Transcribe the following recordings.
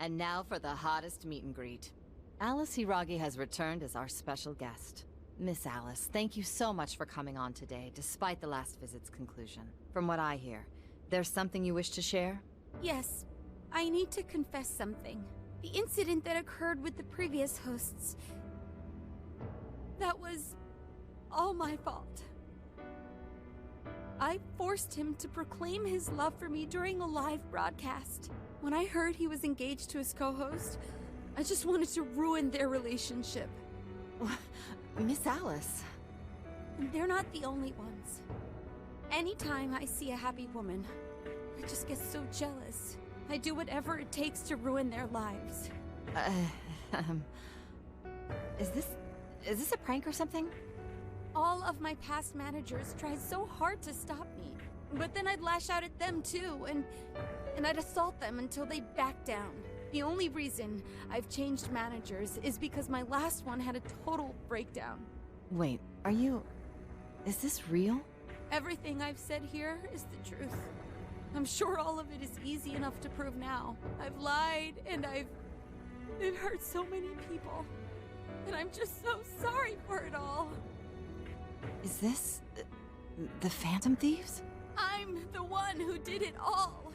And now for the hottest meet and greet. Alice Hiragi has returned as our special guest. Miss Alice, thank you so much for coming on today, despite the last visit's conclusion. From what I hear, there's something you wish to share? Yes. I need to confess something. The incident that occurred with the previous hosts... that was... all my fault. I forced him to proclaim his love for me during a live broadcast. When I heard he was engaged to his co-host, I just wanted to ruin their relationship. Miss Alice... And they're not the only ones. Anytime I see a happy woman, I just get so jealous. I do whatever it takes to ruin their lives. Is this a prank or something? All of my past managers tried so hard to stop me. But then I'd lash out at them too, and I'd assault them until they backed down. The only reason I've changed managers is because my last one had a total breakdown. Wait, is this real? Everything I've said here is the truth. I'm sure all of it is easy enough to prove now. I've lied, and it hurt so many people. And I'm just so sorry for it all. Is this... the Phantom Thieves? I'm the one who did it all.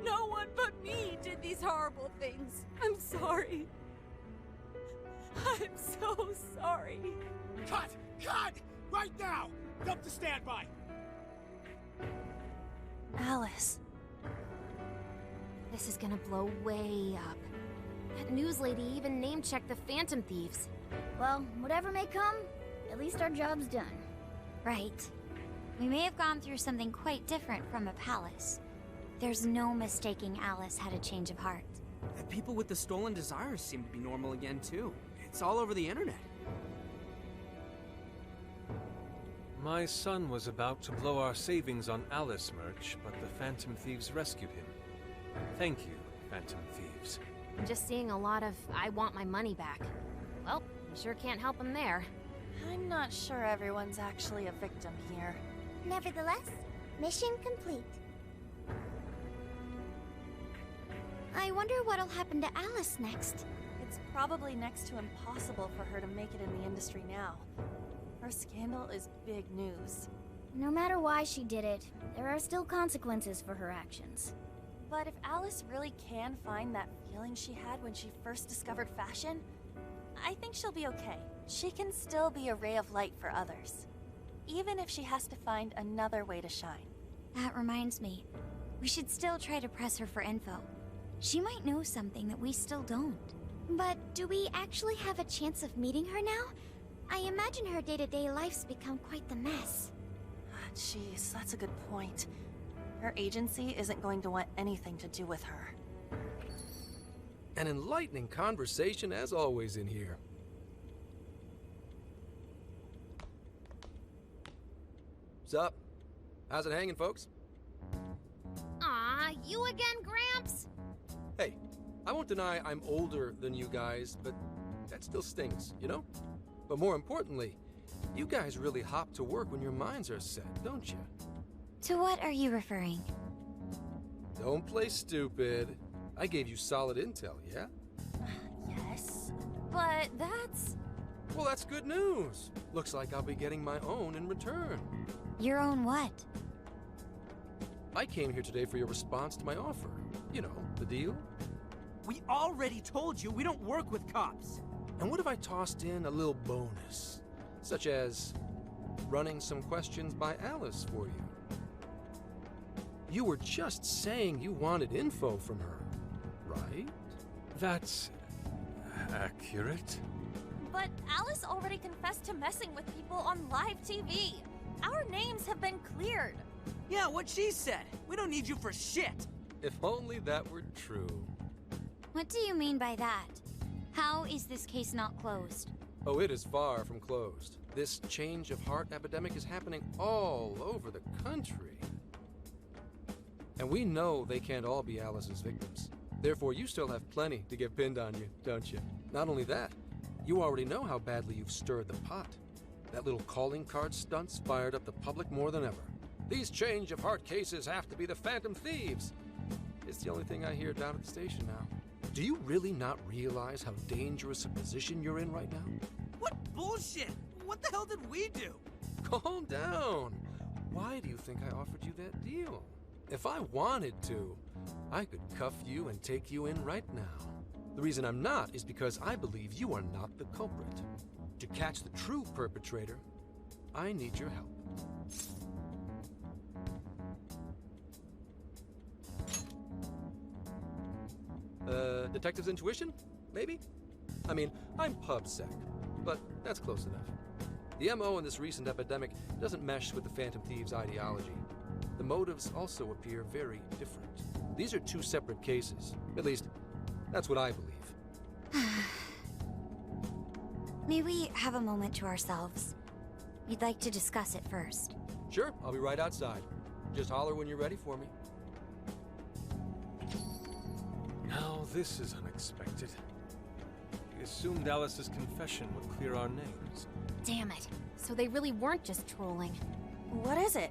No one but me did these horrible things. I'm sorry. I'm so sorry. Cut! Cut! Right now! Dump to standby! Alice. This is gonna blow way up. That news lady even name-checked the Phantom Thieves. Well, whatever may come, at least our job's done. Right. We may have gone through something quite different from a palace. There's no mistaking Alice had a change of heart. The people with the stolen desires seem to be normal again, too. It's all over the internet. My son was about to blow our savings on Alice merch, but the Phantom Thieves rescued him. Thank you, Phantom Thieves. I'm just seeing a lot of, I want my money back. Well, you sure can't help him there. I'm not sure everyone's actually a victim here. Nevertheless, mission complete. I wonder what'll happen to Alice next. It's probably next to impossible for her to make it in the industry now. Her scandal is big news. No matter why she did it, there are still consequences for her actions. But if Alice really can find that feeling she had when she first discovered fashion, I think she'll be okay. She can still be a ray of light for others, even if she has to find another way to shine. That reminds me, we should still try to press her for info. She might know something that we still don't. But do we actually have a chance of meeting her now? I imagine her day-to-day life's become quite the mess. Jeez, that's a good point. Her agency isn't going to want anything to do with her. An enlightening conversation as always in here. Sup? How's it hanging, folks? Aw, you again, Gramps? Hey, I won't deny I'm older than you guys, but that still stings, you know? But more importantly, you guys really hop to work when your minds are set, don't you? To what are you referring? Don't play stupid. I gave you solid intel, yeah? Yes, but that's... Well, that's good news. Looks like I'll be getting my own in return. Your own what? I came here today for your response to my offer. You know, the deal? We already told you we don't work with cops. And what if I tossed in a little bonus? Such as running some questions by Alice for you. You were just saying you wanted info from her, right? That's... accurate? But Alice already confessed to messing with people on live TV. Our names have been cleared. Yeah, what she said. We don't need you for shit. If only that were true. What do you mean by that? How is this case not closed? Oh, it is far from closed. This change of heart epidemic is happening all over the country. And we know they can't all be Alice's victims. Therefore, you still have plenty to get pinned on you, don't you? Not only that, you already know how badly you've stirred the pot. That little calling card stunt's fired up the public more than ever. These change of heart cases have to be the Phantom Thieves. It's the only thing I hear down at the station now. Do you really not realize how dangerous a position you're in right now? What bullshit? What the hell did we do? Calm down. Why do you think I offered you that deal? If I wanted to, I could cuff you and take you in right now. The reason I'm not is because I believe you are not the culprit. To catch the true perpetrator, I need your help. Detective's intuition? Maybe? I mean, I'm PubSec, but that's close enough. The MO in this recent epidemic doesn't mesh with the Phantom Thieves' ideology. The motives also appear very different. These are two separate cases. At least, that's what I believe. May we have a moment to ourselves? We'd like to discuss it first. Sure, I'll be right outside. Just holler when you're ready for me. Now this is unexpected. We assumed Alice's confession would clear our names. Damn it. So they really weren't just trolling. What is it?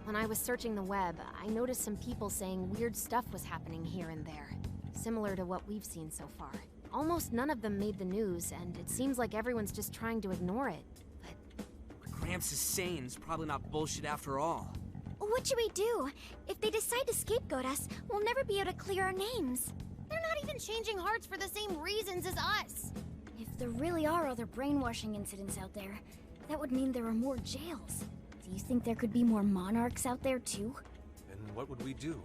When I was searching the web, I noticed some people saying weird stuff was happening here and there, similar to what we've seen so far. Almost none of them made the news, and it seems like everyone's just trying to ignore it. But What Gramps is saying is probably not bullshit after all. What should we do? If they decide to scapegoat us, we'll never be able to clear our names. They're not even changing hearts for the same reasons as us. If there really are other brainwashing incidents out there, that would mean there are more jails. Do you think there could be more monarchs out there too? Then what would we do?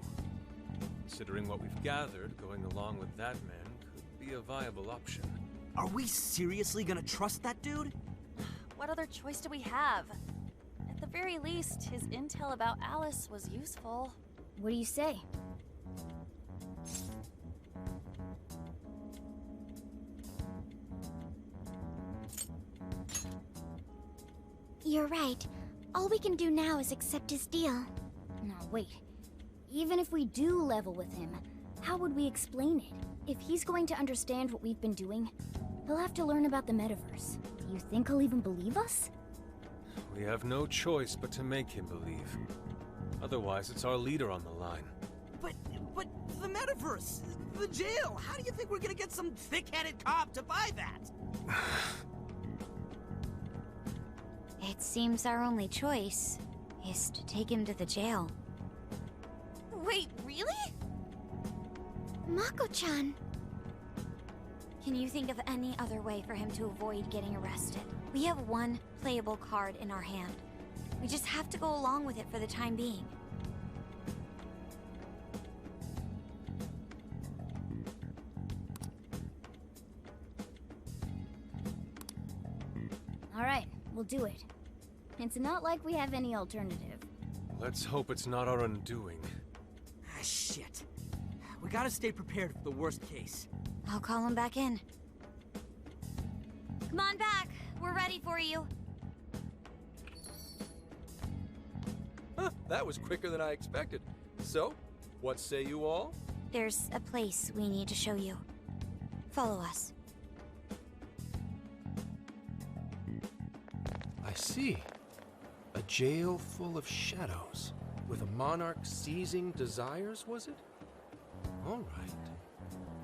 Considering what we've gathered, going along with that man could be a viable option. Are we seriously gonna trust that dude? What other choice do we have? At the very least, his intel about Alice was useful. What do you say? You're right. All we can do now is accept his deal. No, wait. Even if we do level with him, how would we explain it? If he's going to understand what we've been doing, he'll have to learn about the metaverse. Do you think he'll even believe us? We have no choice but to make him believe. Otherwise, it's our leader on the line. But the metaverse, the jail, how do you think we're gonna get some thick-headed cop to buy that? It seems our only choice is to take him to the jail. Wait, really? Mako-chan! Can you think of any other way for him to avoid getting arrested? We have one playable card in our hand. We just have to go along with it for the time being. Alright, we'll do it. It's not like we have any alternative. Let's hope it's not our undoing. Ah, shit. We gotta stay prepared for the worst case. I'll call him back in. Come on back. We're ready for you. Huh, that was quicker than I expected. So, what say you all? There's a place we need to show you. Follow us. I see. A jail full of shadows. With a monarch seizing desires, was it? All right.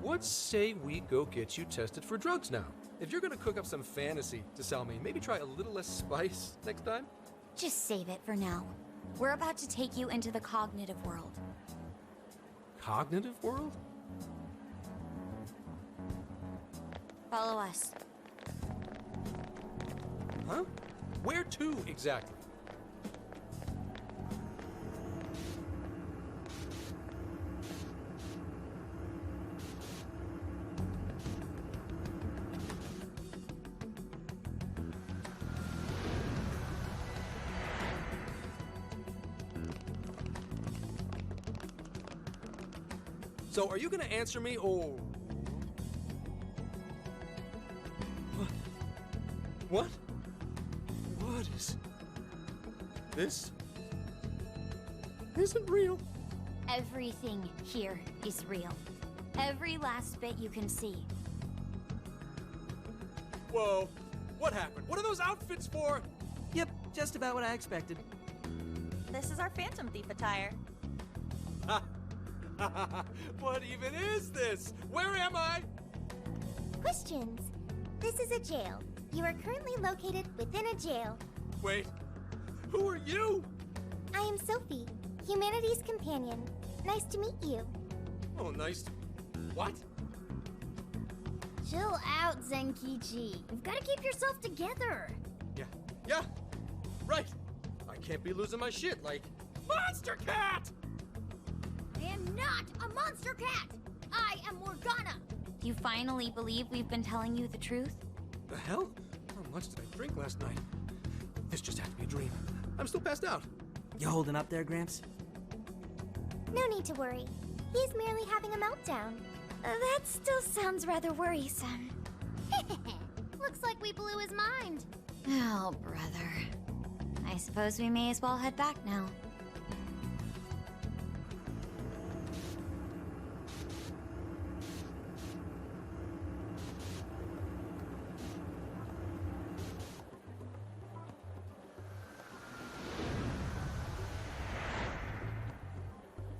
What say we go get you tested for drugs now? If you're gonna cook up some fantasy to sell me, maybe try a little less spice next time? Just save it for now. We're about to take you into the cognitive world. Cognitive world? Follow us. Huh? Where to, exactly? So, are you gonna answer me, or... What? What is... This... isn't real. Everything here is real. Every last bit you can see. Whoa. What happened? What are those outfits for? Yep, just about what I expected. This is our Phantom Thief attire. Ha! What even is this? Where am I? Questions. This is a jail. You are currently located within a jail. Wait, who are you? I am Sophie, humanity's companion. Nice to meet you. Oh, nice. What? Chill out, Zenkichi. You've got to keep yourself together. Yeah, right. I can't be losing my shit like Monster Cat! I am not a monster cat. I am Morgana. You finally believe we've been telling you the truth? The hell? How much did I drink last night? This just had to be a dream. I'm still passed out. You holding up there, Gramps? No need to worry. He's merely having a meltdown. That still sounds rather worrisome. Looks like we blew his mind. Oh, brother. I suppose we may as well head back now.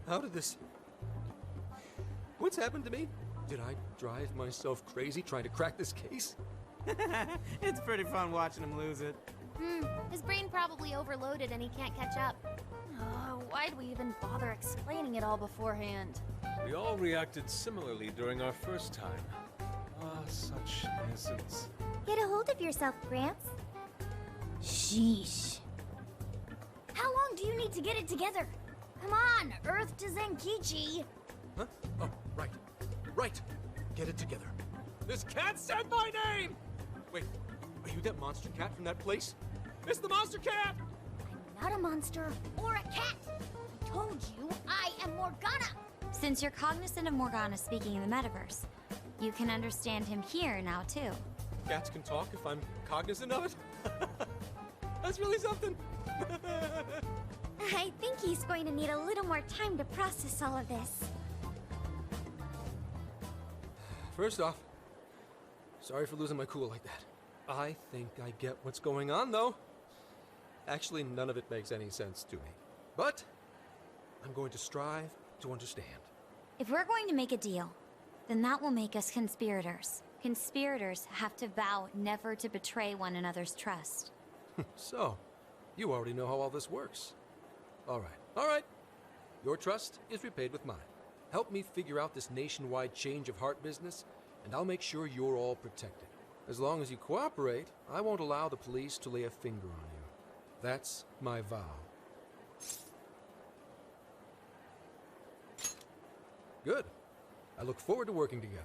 How did this... What's happened to me? Did I drive myself crazy trying to crack this case? It's pretty fun watching him lose it. His brain probably overloaded and he can't catch up. Why'd we even bother explaining it all beforehand? We all reacted similarly during our first time. Ah, such innocence. Get a hold of yourself, Gramps. Sheesh. How long do you need to get it together? Come on, Earth to Zenkichi. Huh? Oh, right. Right. Get it together. This cat said my name! Wait, are you that monster cat from that place? It's the monster cat! I'm not a monster or a cat. I told you I am Morgana. Since you're cognizant of Morgana speaking in the metaverse, you can understand him here now, too. Cats can talk if I'm cognizant of it? That's really something. I think he's going to need a little more time to process all of this. First off, sorry for losing my cool like that. I think I get what's going on, though. Actually, none of it makes any sense to me. But I'm going to strive to understand. If we're going to make a deal, then that will make us conspirators. Conspirators have to vow never to betray one another's trust. So, you already know how all this works. All right. Your trust is repaid with mine. Help me figure out this nationwide change of heart business, and I'll make sure you're all protected. As long as you cooperate, I won't allow the police to lay a finger on you. That's my vow. Good. I look forward to working together.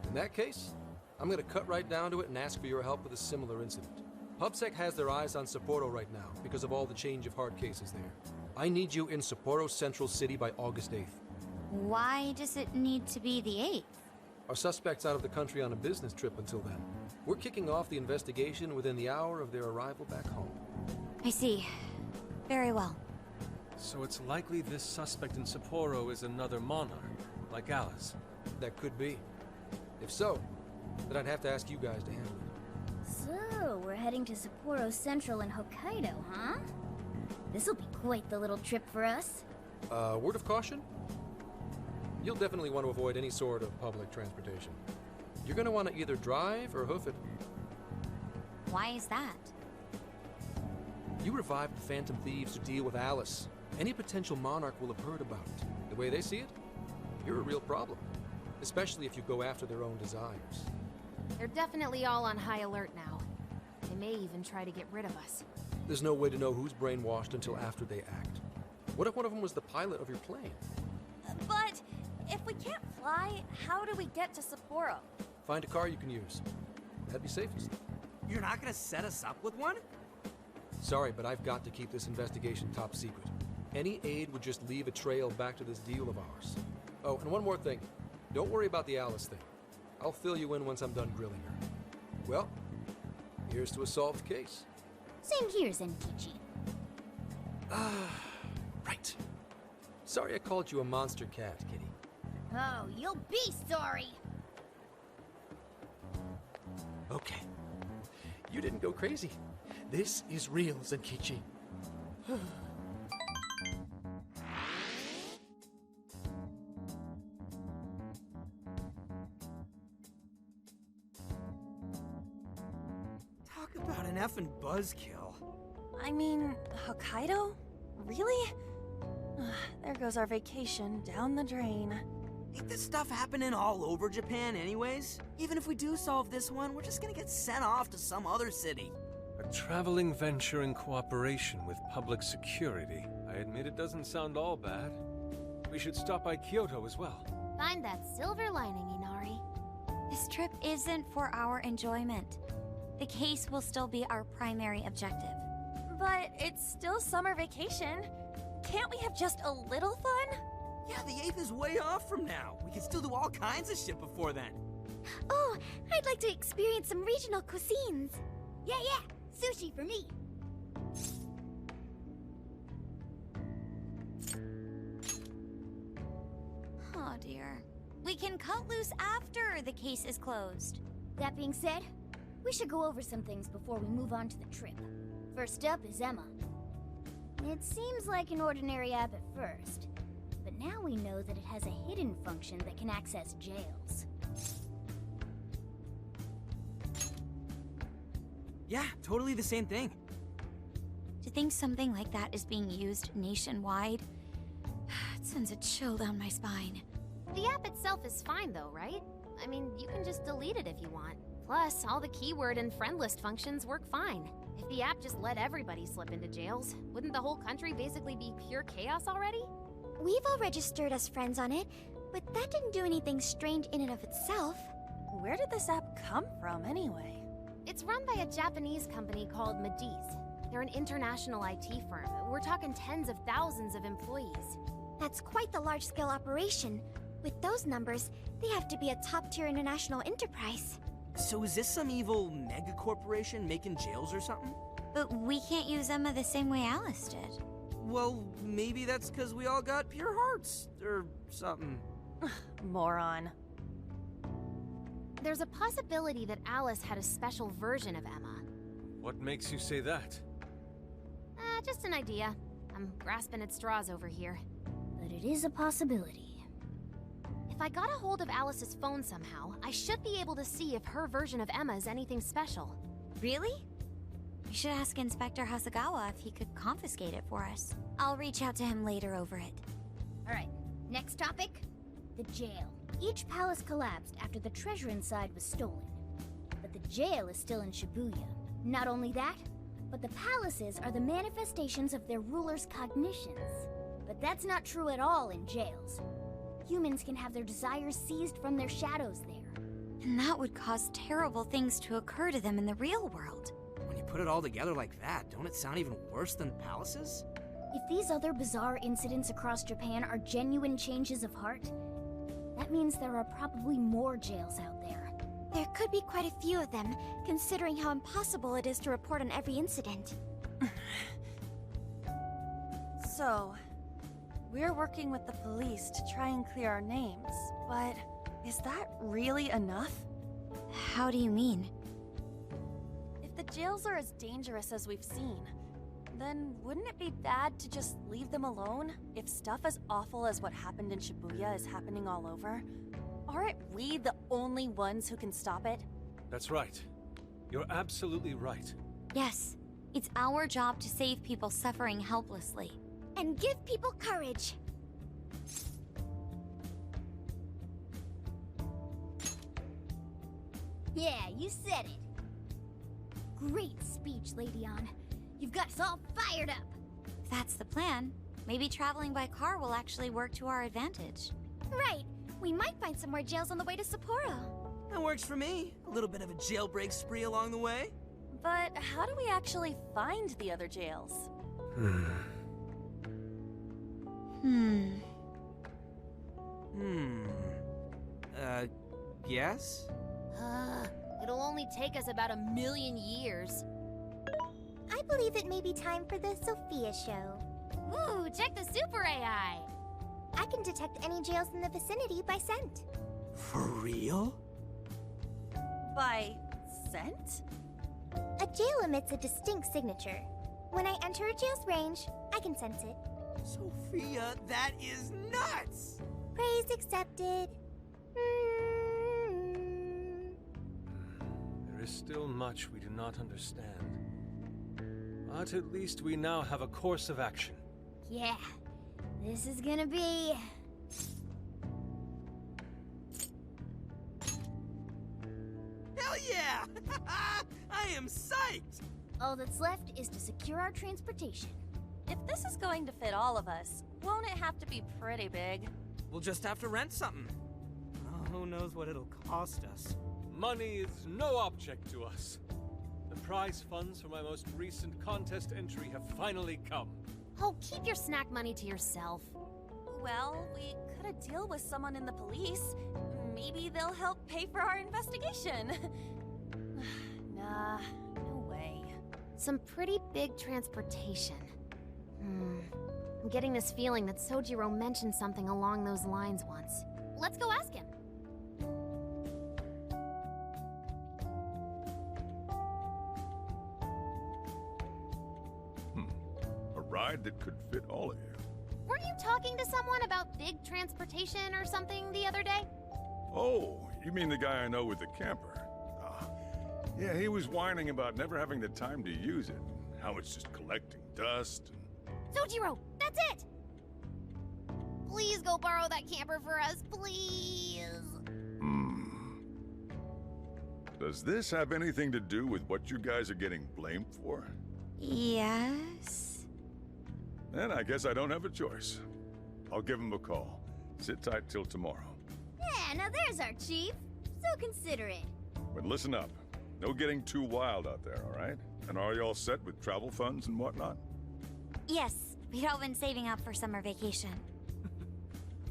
In that case, I'm going to cut right down to it and ask for your help with a similar incident. PubSec has their eyes on Sapporo right now because of all the change of heart cases there. I need you in Sapporo Central City by August 8th. Why does it need to be the 8th? Our suspect's out of the country on a business trip until then. We're kicking off the investigation within the hour of their arrival back home. I see. Very well. So it's likely this suspect in Sapporo is another monarch, like Alice. That could be. If so, then I'd have to ask you guys to handle it. So, we're heading to Sapporo Central in Hokkaido, huh? This'll be quite the little trip for us. Word of caution? You'll definitely want to avoid any sort of public transportation. You're going to want to either drive or hoof it. Why is that? You revived the Phantom Thieves to deal with Alice. Any potential monarch will have heard about it. The way they see it, you're a real problem. Especially if you go after their own desires. They're definitely all on high alert now. They may even try to get rid of us. There's no way to know who's brainwashed until after they act. What if one of them was the pilot of your plane? But if we can't fly, how do we get to Sapporo? Find a car you can use. That'd be safest. You're not gonna set us up with one? Sorry, but I've got to keep this investigation top secret. Any aid would just leave a trail back to this deal of ours. Oh, and one more thing. Don't worry about the Alice thing. I'll fill you in once I'm done grilling her. Well, here's to a solved case. Same here, Zenkichi. Right. Sorry I called you a monster cat, kitty. Oh, you'll be sorry! Okay. You didn't go crazy. This is real, Zenkichi. an effing buzzkill. I mean, Hokkaido? Really? There goes our vacation down the drain. Ain't this stuff happening all over Japan anyways? Even if we do solve this one, we're just gonna get sent off to some other city. A traveling venture in cooperation with public security. I admit it doesn't sound all bad. We should stop by Kyoto as well. Find that silver lining, Inari. This trip isn't for our enjoyment. The case will still be our primary objective. But it's still summer vacation. Can't we have just a little fun? Yeah, the 8th is way off from now. We can still do all kinds of shit before then. Oh, I'd like to experience some regional cuisines. Yeah, sushi for me. Oh dear. We can cut loose after the case is closed. That being said, we should go over some things before we move on to the trip. First up is Emma. It seems like an ordinary app at first, but now we know that it has a hidden function that can access jails. Yeah, totally the same thing. To think something like that is being used nationwide, it sends a chill down my spine. The app itself is fine though, right? I mean, you can just delete it if you want. Plus, all the keyword and friend list functions work fine. If the app just let everybody slip into jails, wouldn't the whole country basically be pure chaos already? We've all registered as friends on it, but that didn't do anything strange in and of itself. Where did this app come from anyway? It's run by a Japanese company called Mediz. They're an international IT firm. We're talking tens of thousands of employees. That's quite the large-scale operation. With those numbers, they have to be a top-tier international enterprise. So is this some evil mega corporation making jails or something? But we can't use Emma the same way Alice did. Well, maybe that's because we all got pure hearts, or something. Moron. There's a possibility that Alice had a special version of Emma. What makes you say that? Just an idea. I'm grasping at straws over here. But it is a possibility. If I got a hold of Alice's phone somehow, I should be able to see if her version of Emma is anything special. Really? We should ask Inspector Hasagawa if he could confiscate it for us. I'll reach out to him later over it. Alright, next topic. The jail. Each palace collapsed after the treasure inside was stolen. But the jail is still in Shibuya. Not only that, but the palaces are the manifestations of their rulers' cognitions. But that's not true at all in jails. Humans can have their desires seized from their shadows there. And that would cause terrible things to occur to them in the real world. When you put it all together like that, don't it sound even worse than palaces? If these other bizarre incidents across Japan are genuine changes of heart, that means there are probably more jails out there. There could be quite a few of them, considering how impossible it is to report on every incident. So, we're working with the police to try and clear our names, but is that really enough? How do you mean? If the jails are as dangerous as we've seen, then wouldn't it be bad to just leave them alone if stuff as awful as what happened in Shibuya is happening all over? Aren't we the only ones who can stop it? That's right. You're absolutely right. Yes, it's our job to save people suffering helplessly. And give people courage. Yeah, you said it. Great speech, Lady Ann. You've got us all fired up. If that's the plan, maybe traveling by car will actually work to our advantage. Right. We might find some more jails on the way to Sapporo. That works for me. A little bit of a jailbreak spree along the way. But how do we actually find the other jails? Yes? It'll only take us about 1,000,000 years. I believe it may be time for the Sophia show. Ooh, check the super AI! I can detect any jails in the vicinity by scent. For real? By scent? A jail emits a distinct signature. When I enter a jail's range, I can sense it. Sophia, that is nuts! Praise accepted. There is still much we do not understand. But at least we now have a course of action. Yeah, this is gonna be... Hell yeah! I am psyched! All that's left is to secure our transportation. If this is going to fit all of us, won't it have to be pretty big? We'll just have to rent something. Oh, who knows what it'll cost us. Money is no object to us. The prize funds for my most recent contest entry have finally come. Oh, keep your snack money to yourself. Well, we could a deal with someone in the police. Maybe they'll help pay for our investigation. Nah, no way. Some pretty big transportation. I'm getting this feeling that Sojiro mentioned something along those lines once. Let's go ask him. A ride that could fit all of you. Weren't you talking to someone about big transportation or something the other day? Oh, you mean the guy I know with the camper? Yeah, he was whining about never having the time to use it. How it's just collecting dust and... Sojiro, that's it! Please go borrow that camper for us, please! Does this have anything to do with what you guys are getting blamed for? Yes? Then I guess I don't have a choice. I'll give him a call. Sit tight till tomorrow. Yeah, now there's our chief. So considerate. But listen up. No getting too wild out there, all right? And are you all set with travel funds and whatnot? Yes, we'd all been saving up for summer vacation.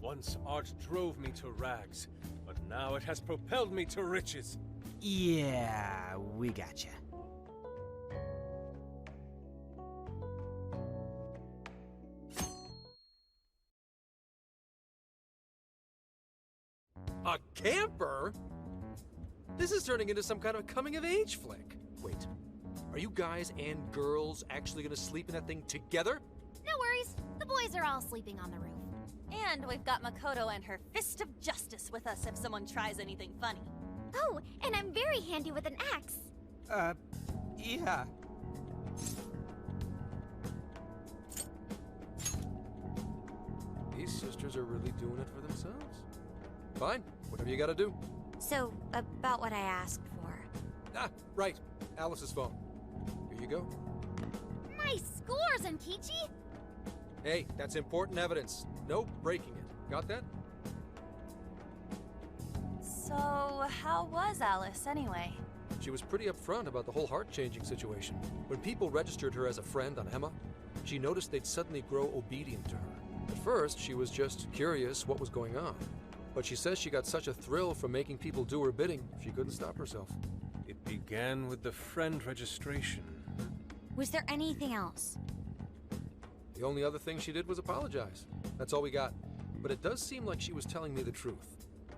Once art drove me to rags, but now it has propelled me to riches. Yeah, we gotcha. A camper? This is turning into some kind of coming-of-age flick. Wait, are you guys and girls actually gonna sleep in that thing together? No worries. The boys are all sleeping on the roof. And we've got Makoto and her Fist of Justice with us if someone tries anything funny. Oh, and I'm very handy with an axe. Yeah. These sisters are really doing it for themselves. Fine, whatever you gotta do. So, about what I asked for. Ah, right. Alice's phone. Here you go. Nice scores, Enkichi! Hey, that's important evidence. No breaking it. Got that? So, how was Alice anyway? She was pretty upfront about the whole heart-changing situation. When people registered her as a friend on Emma, she noticed they'd suddenly grow obedient to her. At first, she was just curious what was going on. But she says she got such a thrill from making people do her bidding, she couldn't stop herself. It began with the friend registration. Was there anything else? The only other thing she did was apologize. That's all we got. But it does seem like she was telling me the truth.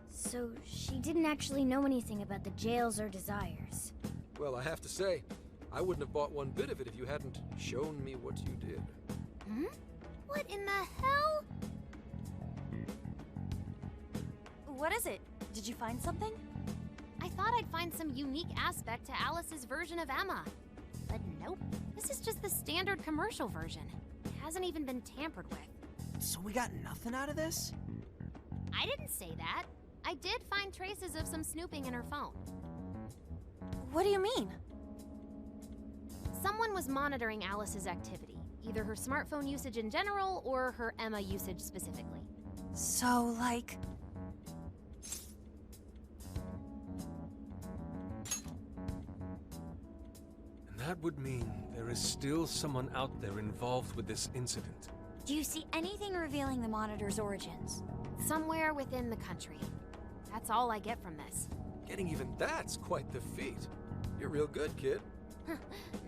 So she didn't actually know anything about the jails or desires. Well, I have to say, I wouldn't have bought one bit of it if you hadn't shown me what you did. What in the hell? What is it? Did you find something? I thought I'd find some unique aspect to Alice's version of Emma. But nope. This is just the standard commercial version. It hasn't even been tampered with. So we got nothing out of this? I didn't say that. I did find traces of some snooping in her phone. What do you mean? Someone was monitoring Alice's activity, either her smartphone usage in general or her Emma usage specifically. So, like... And that would mean there is still someone out there involved with this incident. Do you see anything revealing the monitor's origins? Somewhere within the country. That's all I get from this. Getting even that's quite the feat. You're real good, kid.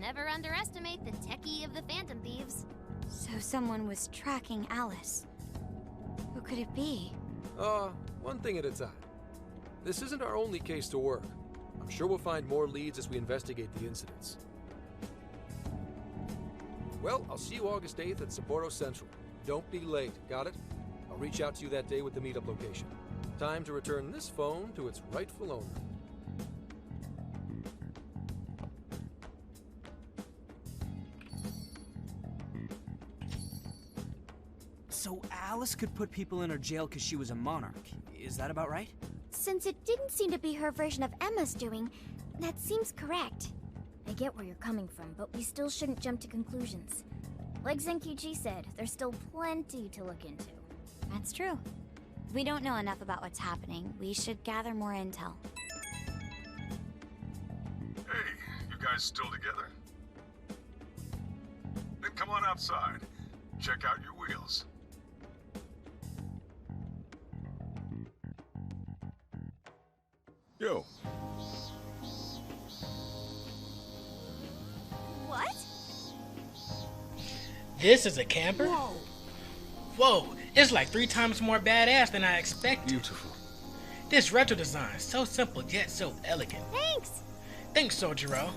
Never underestimate the techie of the Phantom Thieves. So someone was tracking Alice. Who could it be? One thing at a time. This isn't our only case to work. I'm sure we'll find more leads as we investigate the incidents. Well, I'll see you August 8th at Sapporo Central. Don't be late, got it? I'll reach out to you that day with the meetup location. Time to return this phone to its rightful owner. Alice could put people in her jail because she was a monarch. Is that about right? Since it didn't seem to be her version of Emma's doing, that seems correct. I get where you're coming from, but we still shouldn't jump to conclusions. Like Zenkichi said, there's still plenty to look into. That's true. We don't know enough about what's happening. We should gather more intel. Hey, you guys still together? Then come on outside. Check out your wheels. Yo. What? This is a camper? Whoa! Whoa, it's like 3 times more badass than I expected. Beautiful. This retro design, so simple yet so elegant. Thanks! Thanks, Sojiro.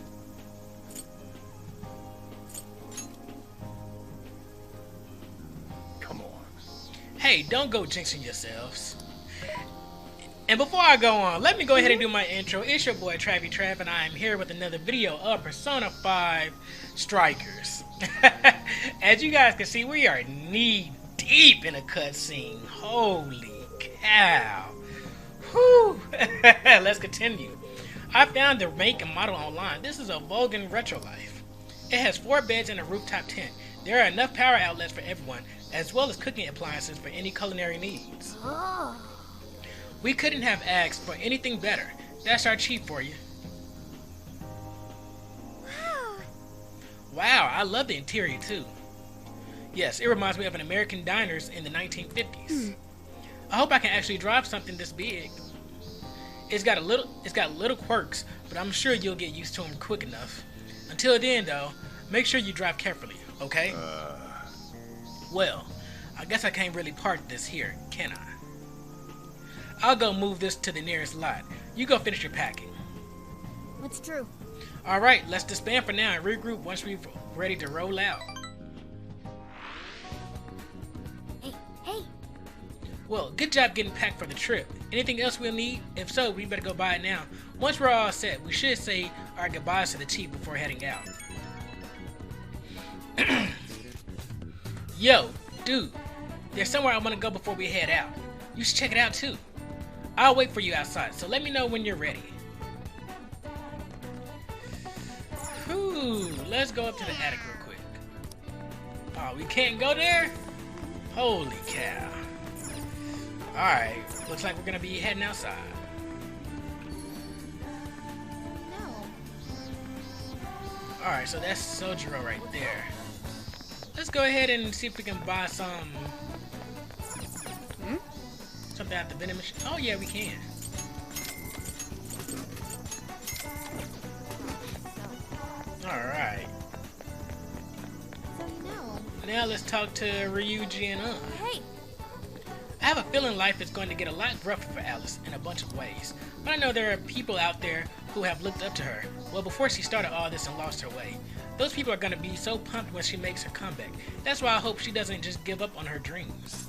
Come on. Hey, don't go jinxing yourselves. And before I go on, let me go ahead and do my intro. It's your boy Travy Trav, and I am here with another video of Persona 5 Strikers. As you guys can see, we are knee deep in a cutscene. Holy cow. Whew. Let's continue. I found the make and model online. This is a Vulcan Retro Life. It has 4 beds and a rooftop tent. There are enough power outlets for everyone, as well as cooking appliances for any culinary needs. Oh. We couldn't have asked for anything better. That's our chief for you. Wow! Wow, I love the interior too. Yes, it reminds me of an American diners in the 1950s. I hope I can actually drive something this big. It's got little quirks, but I'm sure you'll get used to them quick enough. Until then though, make sure you drive carefully, okay? Well, I guess I can't really park this here, can I? I'll go move this to the nearest lot. You go finish your packing. It's true. Alright, let's disband for now and regroup once we're ready to roll out. Hey! Well, good job getting packed for the trip. Anything else we'll need? If so, we better go buy it now. Once we're all set, we should say our goodbyes to the chief before heading out. Yo, dude, there's somewhere I want to go before we head out. You should check it out too. I'll wait for you outside, so let me know when you're ready. Whew, let's go up to the attic real quick. Oh, we can't go there? Holy cow. Alright, looks like we're gonna be heading outside. No. Alright, so that's Sojiro right there. Let's go ahead and see if we can buy some... something at the vending machine. Oh yeah, we can. Alright. So Now let's talk to Ryuji and Hey! I have a feeling life is going to get a lot rougher for Alice in a bunch of ways. But I know there are people out there who have looked up to her. Well, before she started all this and lost her way. Those people are going to be so pumped when she makes her comeback. That's why I hope she doesn't just give up on her dreams.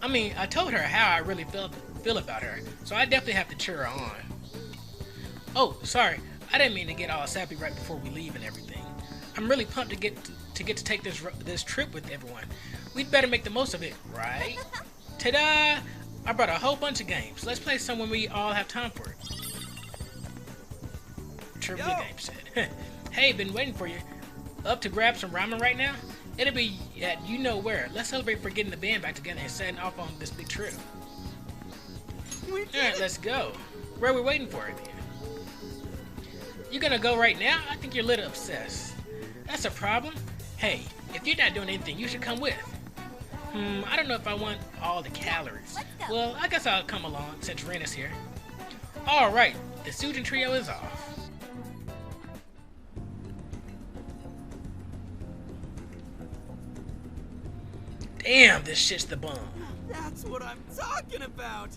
I mean, I told her how I really feel about her, so I definitely have to cheer her on. Oh, sorry, I didn't mean to get all sappy right before we leave and everything. I'm really pumped to get to take this trip with everyone. We'd better make the most of it, right? Ta-da! I brought a whole bunch of games. Let's play some when we all have time for it. Trivia game said. Hey, been waiting for you. Up to grab some ramen right now? It'll be at you know where. Let's celebrate for getting the band back together and setting off on this big trip. Alright, let's go. Where are we waiting for it then? You gonna go right now? I think you're a little obsessed. That's a problem? Hey, if you're not doing anything, you should come with. I don't know if I want all the calories. Well, I guess I'll come along since Ren is here. Alright, the Sujin trio is off. Damn, this shit's the bomb. That's what I'm talking about!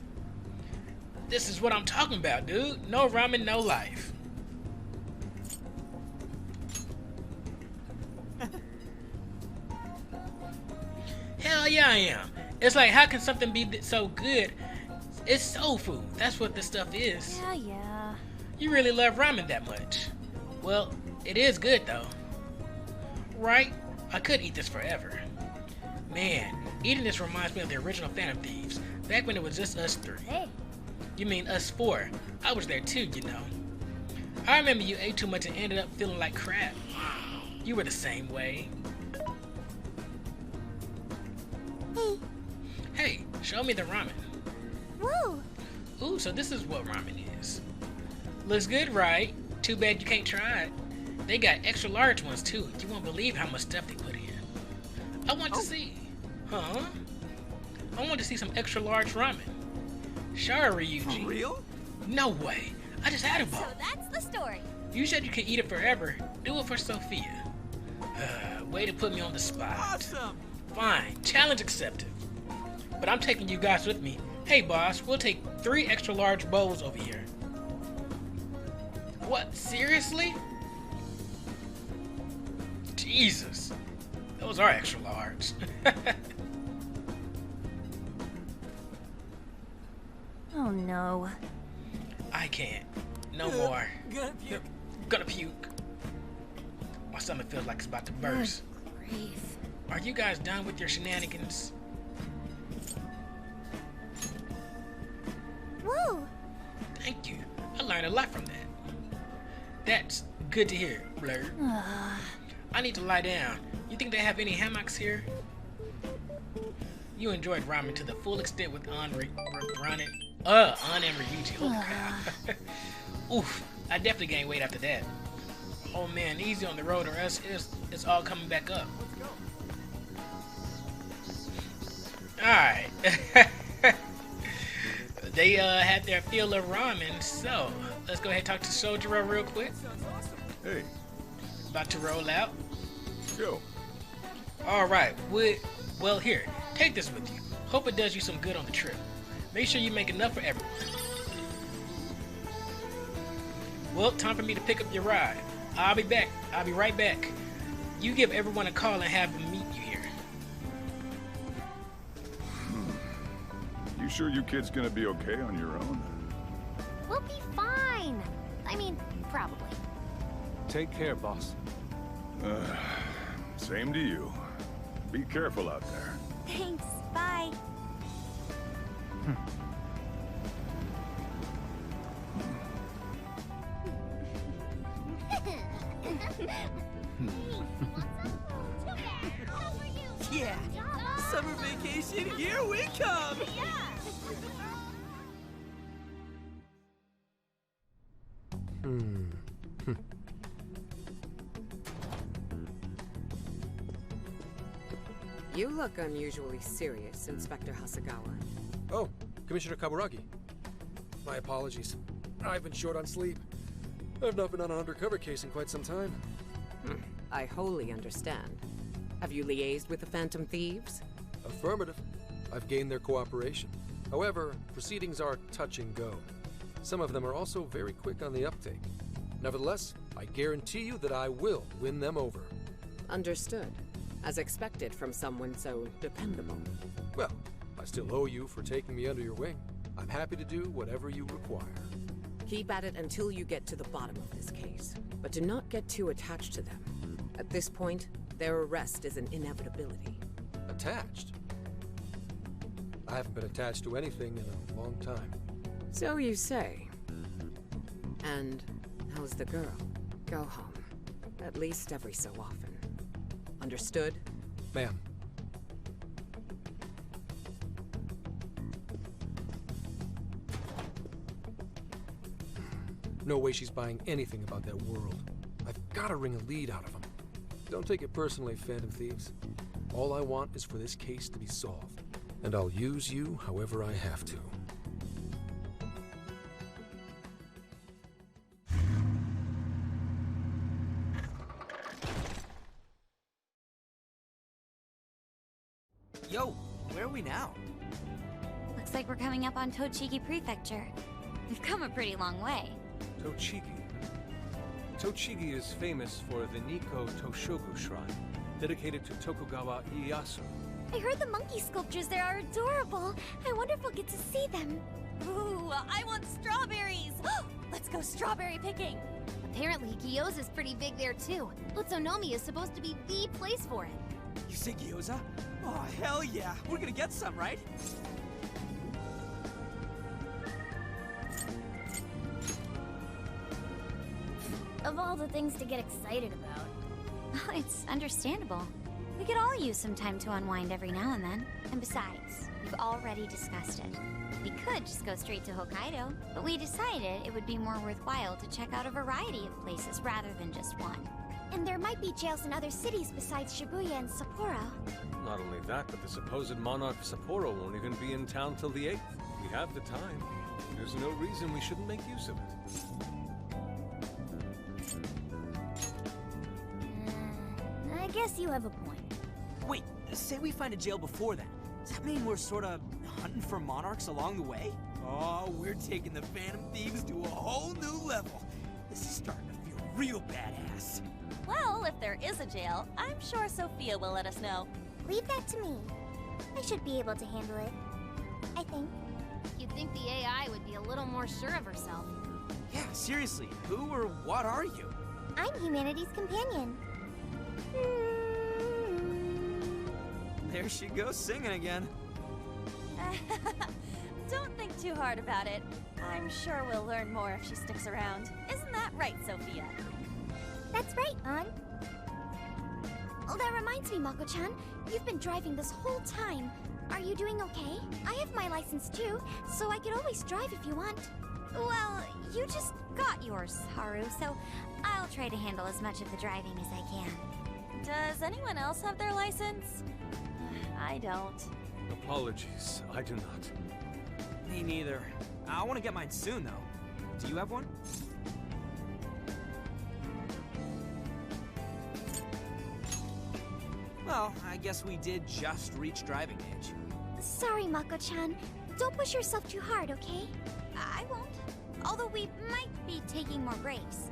This is what I'm talking about, dude. No ramen, no life. Hell yeah, I am. It's like, how can something be so good? It's soul food. That's what this stuff is. Yeah. You really love ramen that much. Well, it is good though. Right? I could eat this forever. Man, eating this reminds me of the original Phantom Thieves, back when it was just us three. Hey. You mean us four? I was there too, you know. I remember you ate too much and ended up feeling like crap. You were the same way. Hey. Hey, show me the ramen. Whoa. Ooh, so this is what ramen is. Looks good, right? Too bad you can't try it. They got extra large ones too. You won't believe how much stuff they put in. I want to see. Huh? I want to see some extra large ramen. Sure, Ryuji. For real? No way. I just had a bowl. So that's the story. You said you could eat it forever. Do it for Sophia. Way to put me on the spot. Awesome. Fine. Challenge accepted. But I'm taking you guys with me. Hey, boss. We'll take 3 extra large bowls over here. What? Seriously? Jesus. Those are extra large. Oh no. I can't. No more. Gonna puke. Gonna puke. My stomach feels like it's about to burst. Grief. Are you guys done with your shenanigans? Whoa. Thank you. I learned a lot from that. That's good to hear, Blur. I need to lie down. You think they have any hammocks here? You enjoyed ramen to the full extent with An and Ryuji. Holy crap. Oof, I definitely gained weight after that. Oh man, easy on the road or else it's all coming back up. Alright. They had their fill of ramen, so let's go ahead and talk to Sojiro real quick. Hey, About to roll out. go. Alright, well here, take this with you. Hope it does you some good on the trip. Make sure you make enough for everyone. Well, time for me to pick up your ride. I'll be back. I'll be right back. You give everyone a call and have them meet you here. You sure you kids gonna be okay on your own? We'll be fine. I mean, probably. Take care, boss. Same to you. Be careful out there. Thanks. Bye. Yeah. Summer vacation, here we come. You look unusually serious, Inspector Hasagawa. Oh, Commissioner Kaburagi. My apologies. I've been short on sleep. I've not been on an undercover case in quite some time. I wholly understand. Have you liaised with the Phantom Thieves? Affirmative. I've gained their cooperation. However, proceedings are touch and go. Some of them are also very quick on the uptake. Nevertheless, I guarantee you that I will win them over. Understood. As expected from someone so dependable. Well, I still owe you for taking me under your wing. I'm happy to do whatever you require. Keep at it until you get to the bottom of this case. But do not get too attached to them. At this point, their arrest is an inevitability. Attached? I haven't been attached to anything in a long time. So you say. And how's the girl? Go home. At least every so often. Understood? Ma'am. No way she's buying anything about that world. I've got to wring a lead out of them. Don't take it personally, Phantom Thieves. All I want is for this case to be solved. And I'll use you however I have to. Yo, where are we now? Looks like we're coming up on Tochigi Prefecture. We've come a pretty long way. Tochigi. Tochigi is famous for the Nikko Toshogu Shrine, dedicated to Tokugawa Ieyasu. I heard the monkey sculptures there are adorable. I wonder if we'll get to see them. Ooh, I want strawberries! Let's go strawberry picking! Apparently, Gyoza is pretty big there too. Utsunomiya is supposed to be the place for it. You say gyoza? Oh, hell yeah. We're gonna get some, right? Of all the things to get excited about. Oh, it's understandable. We could all use some time to unwind every now and then. And besides, we've already discussed it. We could just go straight to Hokkaido, but we decided it would be more worthwhile to check out a variety of places rather than just one. And there might be jails in other cities besides Shibuya and Sapporo. Not only that, but the supposed monarch of Sapporo won't even be in town till the 8th. We have the time. There's no reason we shouldn't make use of it. I guess you have a point. Wait, say we find a jail before that. Does that mean we're sorta hunting for monarchs along the way? Oh, we're taking the Phantom Thieves to a whole new level. This is starting to feel real badass. Well, if there is a jail, I'm sure Sophia will let us know. Leave that to me. I should be able to handle it. I think. You'd think the AI would be a little more sure of herself. Yeah, seriously, who or what are you? I'm humanity's companion. There she goes singing again. Don't think too hard about it. I'm sure we'll learn more if she sticks around. Isn't that right, Sophia? That's right, An. Oh, that reminds me, Mako-chan. You've been driving this whole time. Are you doing okay? I have my license too, so I could always drive if you want. Well, you just got yours, Haru, so I'll try to handle as much of the driving as I can. Does anyone else have their license? I don't. Apologies, I do not. Me neither. I want to get mine soon, though. Do you have one? Well, I guess we did just reach driving age. Sorry, Mako-chan. Don't push yourself too hard, okay? I won't. Although we might be taking more breaks.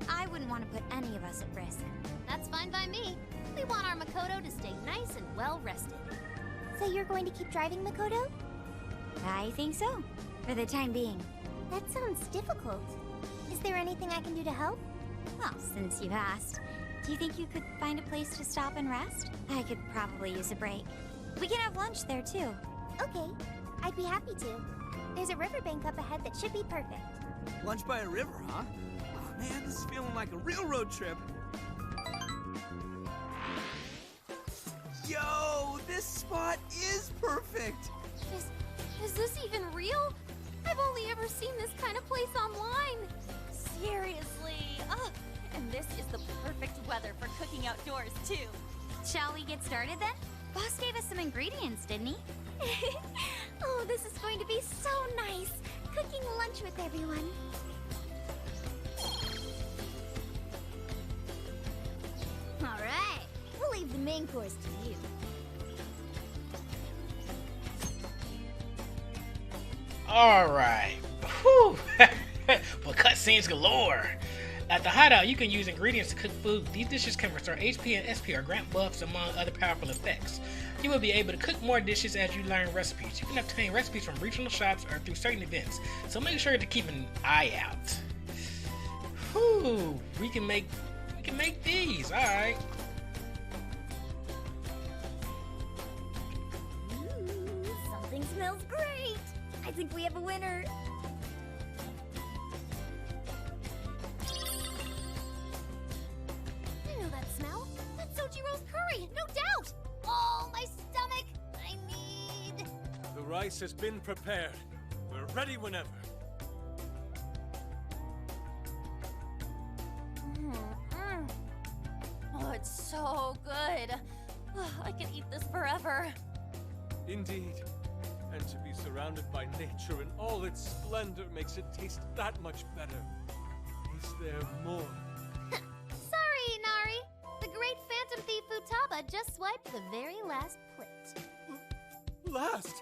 I wouldn't want to put any of us at risk. That's fine by me. We want our Makoto to stay nice and well rested. So you're going to keep driving, Makoto? I think so, for the time being. That sounds difficult. Is there anything I can do to help? Well, since you've asked, do you think you could find a place to stop and rest? I could probably use a break. We can have lunch there, too. Okay, I'd be happy to. There's a riverbank up ahead that should be perfect. Lunch by a river, huh? Oh man, this is feeling like a real road trip. Yo, this spot is perfect! Is this even real? I've only ever seen this kind of place online. Seriously? Ugh. And this is the perfect weather for cooking outdoors, too. Shall we get started then? Boss gave us some ingredients, didn't he? Oh, this is going to be so nice! Cooking lunch with everyone. Alright, we'll leave the main course to you. Alright. Whew. Well, cutscenes galore. At the hideout, you can use ingredients to cook food. These dishes can restore HP and SP or grant buffs among other powerful effects. You will be able to cook more dishes as you learn recipes. You can obtain recipes from regional shops or through certain events, so make sure to keep an eye out. Whew, we can make these, alright. Something smells great! I think we have a winner! I know that smell. That's Sojiro's curry, no doubt! Oh, my stomach! I need... The rice has been prepared. We're ready whenever. Oh, it's so good. I could eat this forever. Indeed. And to be surrounded by nature in all its splendor makes it taste that much better. Is there more? Sorry, Inari. The great Phantom Thief Futaba just swiped the very last plate. Last!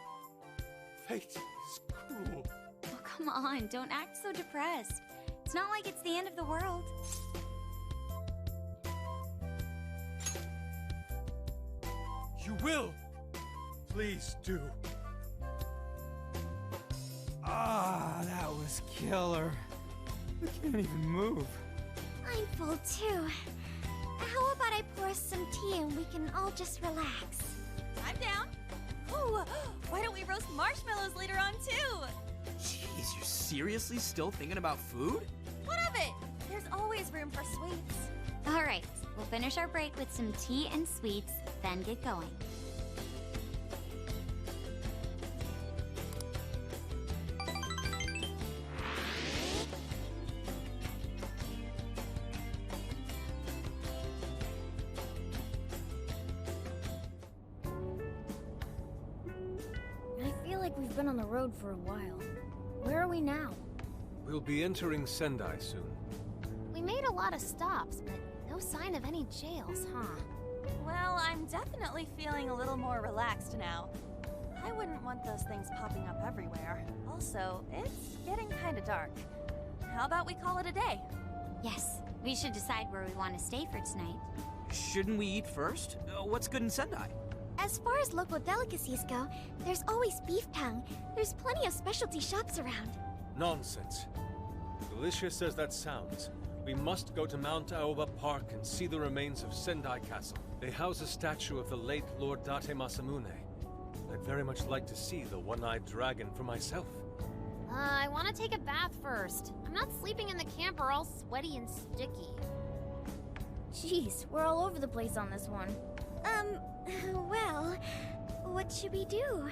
Fate is cruel. Oh, come on, don't act so depressed. It's not like it's the end of the world. You will! Please do. Ah, that was killer. I can't even move. I'm full too. How about I pour us some tea and we can all just relax? I'm down. Ooh, why don't we roast marshmallows later on too? Jeez, you're seriously still thinking about food? What of it? There's always room for sweets. Alright, we'll finish our break with some tea and sweets, then get going. I feel like we've been on the road for a while. Where are we now? We'll be entering Sendai soon. We made a lot of stops, but no sign of any jails, huh? Well, I'm definitely feeling a little more relaxed now. I wouldn't want those things popping up everywhere. Also, it's getting kinda dark. How about we call it a day? Yes, we should decide where we want to stay for tonight. Shouldn't we eat first? What's good in Sendai? As far as local delicacies go, there's always beef tongue. There's plenty of specialty shops around. Nonsense. Delicious as that sounds, we must go to Mount Aoba Park and see the remains of Sendai Castle. They house a statue of the late Lord Date Masamune. I'd very much like to see the one-eyed dragon for myself. I want to take a bath first. I'm not sleeping in the camper all sweaty and sticky. Jeez, we're all over the place on this one. Well, what should we do?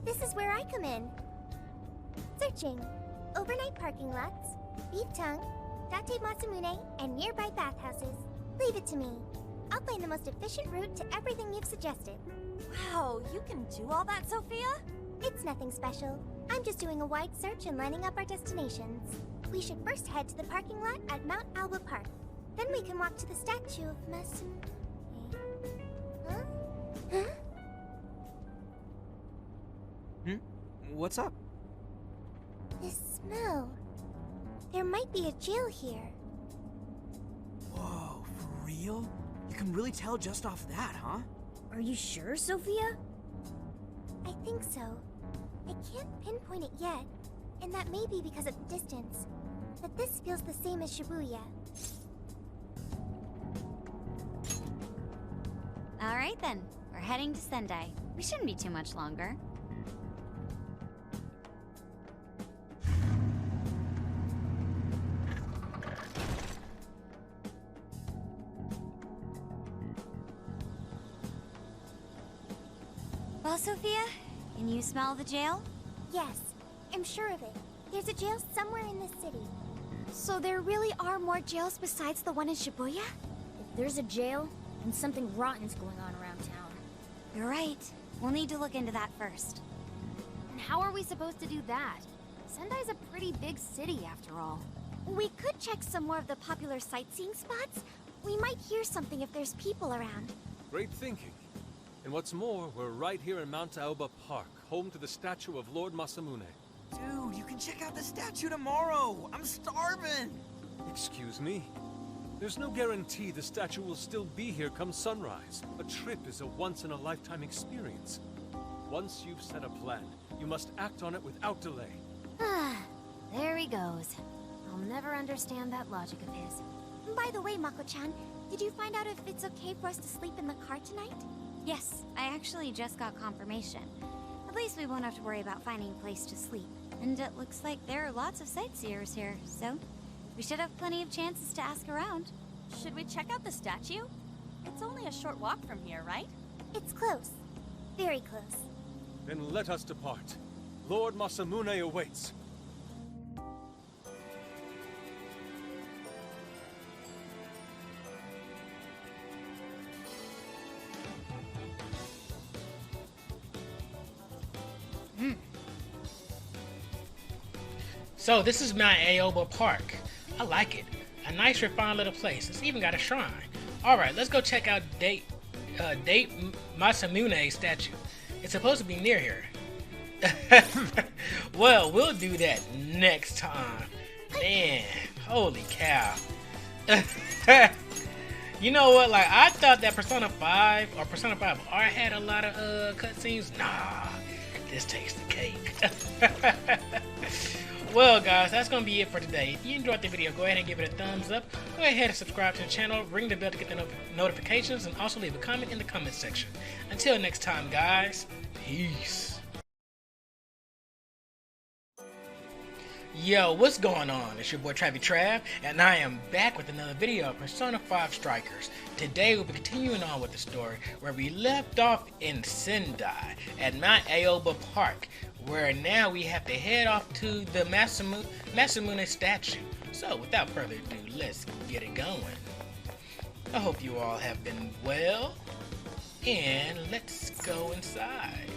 This is where I come in. Searching. Overnight parking lots, beef tongue, Date Masamune, and nearby bathhouses. Leave it to me. I'll find the most efficient route to everything you've suggested. Wow, you can do all that, Sophia? It's nothing special. I'm just doing a wide search and lining up our destinations. We should first head to the parking lot at Mount Alba Park. Then we can walk to the statue of Masamune. Huh? Huh? What's up? This smell. There might be a jail here. Whoa, for real? You can really tell just off that, huh? Are you sure, Sophia? I think so. I can't pinpoint it yet, and that may be because of the distance. But this feels the same as Shibuya. Alright then, we're heading to Sendai. We shouldn't be too much longer. Well, Sophia, can you smell the jail? Yes, I'm sure of it. There's a jail somewhere in this city. So there really are more jails besides the one in Shibuya? If there's a jail, then something rotten's going on around town. You're right. We'll need to look into that first. And how are we supposed to do that? Sendai's a pretty big city, after all. We could check some more of the popular sightseeing spots. We might hear something if there's people around. Great thinking. And what's more, we're right here in Mount Aoba Park, home to the statue of Lord Masamune. Dude, you can check out the statue tomorrow! I'm starving! Excuse me? There's no guarantee the statue will still be here come sunrise. A trip is a once-in-a-lifetime experience. Once you've set a plan, you must act on it without delay. There he goes. I'll never understand that logic of his. By the way, Mako-chan, did you find out if it's okay for us to sleep in the car tonight? Yes, I actually just got confirmation. At least we won't have to worry about finding a place to sleep. And it looks like there are lots of sightseers here, so we should have plenty of chances to ask around. Should we check out the statue? It's only a short walk from here, right? It's close. Very close. Then let us depart. Lord Masamune awaits. So this is Mount Aoba Park. I like it. A nice refined little place. It's even got a shrine. Alright, let's go check out Date Masamune statue. It's supposed to be near here. Well, we'll do that next time. Man, holy cow. You know what, like, I thought that Persona 5 or Persona 5 R had a lot of cutscenes. Nah, This takes the cake. Well, guys, that's going to be it for today. If you enjoyed the video, go ahead and give it a thumbs up. Go ahead and subscribe to the channel, ring the bell to get the notifications, and also leave a comment in the comment section. Until next time, guys, peace. Yo, what's going on? It's your boy Travi Trav, and I am back with another video of Persona 5 Strikers. Today we'll be continuing on with the story where we left off in Sendai at Mount Aoba Park, where now we have to head off to the Masamune statue. So without further ado, let's get it going. I hope you all have been well, and let's go inside.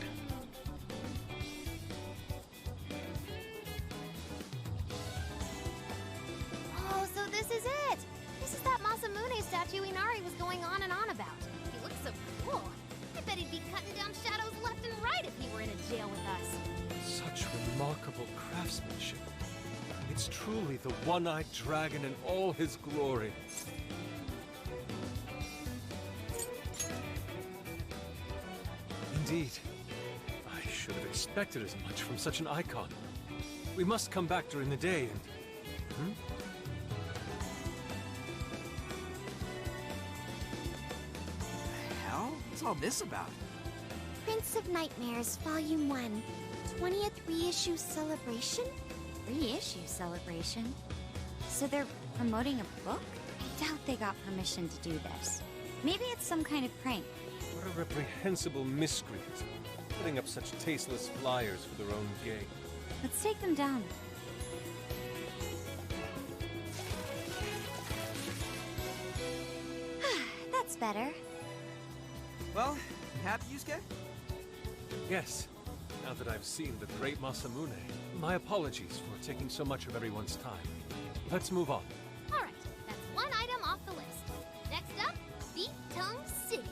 Oh, so this is it! This is that Masamune statue Inari was going on and on about. He looks so cool. I bet he'd be cutting down shadows left and right if he were in a jail with us. Such remarkable craftsmanship. It's truly the one-eyed dragon in all his glory. Indeed. I should have expected as much from such an icon. We must come back during the day and... What's all this about? Prince of Nightmares, Volume 1. 20th reissue celebration? Reissue celebration? So they're promoting a book? I doubt they got permission to do this. Maybe it's some kind of prank. What a reprehensible miscreant, putting up such tasteless flyers for their own gain. Let's take them down. That's better. Well, happy, Yusuke? Yes, now that I've seen the great Masamune, my apologies for taking so much of everyone's time. Let's move on. Alright, that's one item off the list. Next up, Beef Tongue City.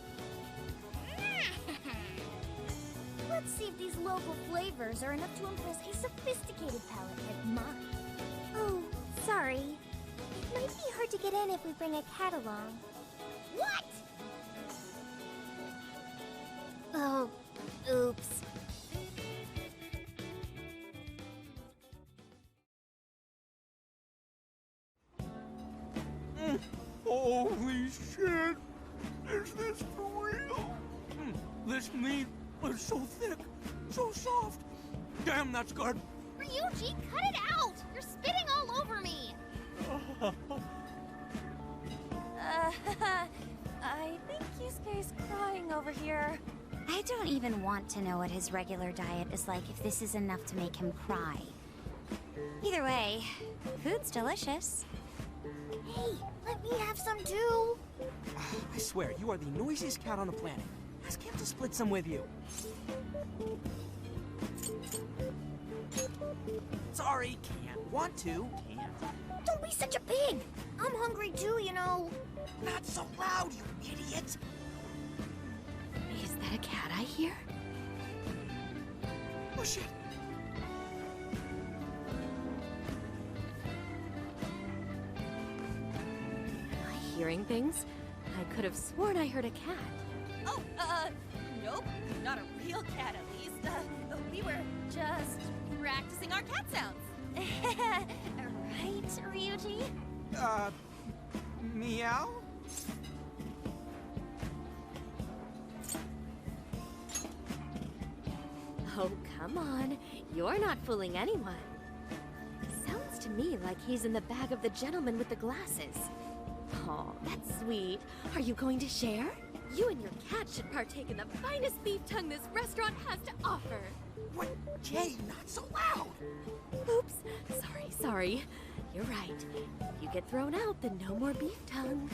Let's see if these local flavors are enough to impress a sophisticated palate like mine. Oh, sorry. It might be hard to get in if we bring a cat along. What? Oh, oops. Holy shit! Is this for real? This meat is so thick, so soft. Damn, that's good. Ryuji, cut it out! You're spitting all over me! I think Yusuke's crying over here. I don't even want to know what his regular diet is like if this is enough to make him cry. Either way, food's delicious. Hey, let me have some too. I swear, you are the noisiest cat on the planet. Ask him to split some with you. Sorry, can't. Want to, can't. Don't be such a pig. I'm hungry too, you know. Not so loud, you idiot! Is that a cat I hear? Oh shit! Am I hearing things? I could have sworn I heard a cat. Oh, nope. Not a real cat, at least. We were just practicing our cat sounds. Right, Ryuji? Meow? Oh, come on. You're not fooling anyone. Sounds to me like he's in the bag of the gentleman with the glasses. Oh, that's sweet. Are you going to share? You and your cat should partake in the finest beef tongue this restaurant has to offer. What? Jay, not so loud! Oops. Sorry. You're right. If you get thrown out, then no more beef tongue.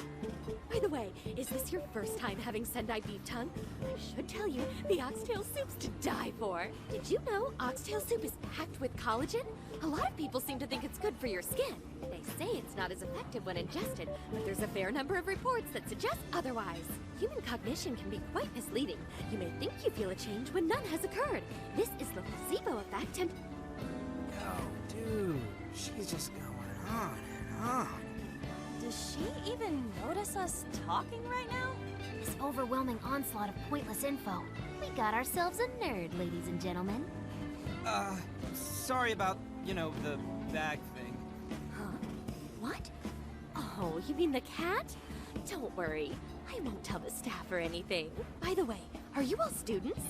By the way, is this your first time having Sendai beef tongue? I should tell you, the oxtail soup's to die for. Did you know oxtail soup is packed with collagen? A lot of people seem to think it's good for your skin. They say it's not as effective when ingested, but there's a fair number of reports that suggest otherwise. Human cognition can be quite misleading. You may think you feel a change when none has occurred. This is the placebo effect and... Yo, dude, she's just going on and on. Does she even notice us talking right now? As overwhelming onslaught of pointless info. We got ourselves a nerd, ladies and gentlemen. Sorry about, the bag thing. Huh? What? Oh, you mean the cat? Don't worry. I won't tell the staff or anything. By the way, are you all students?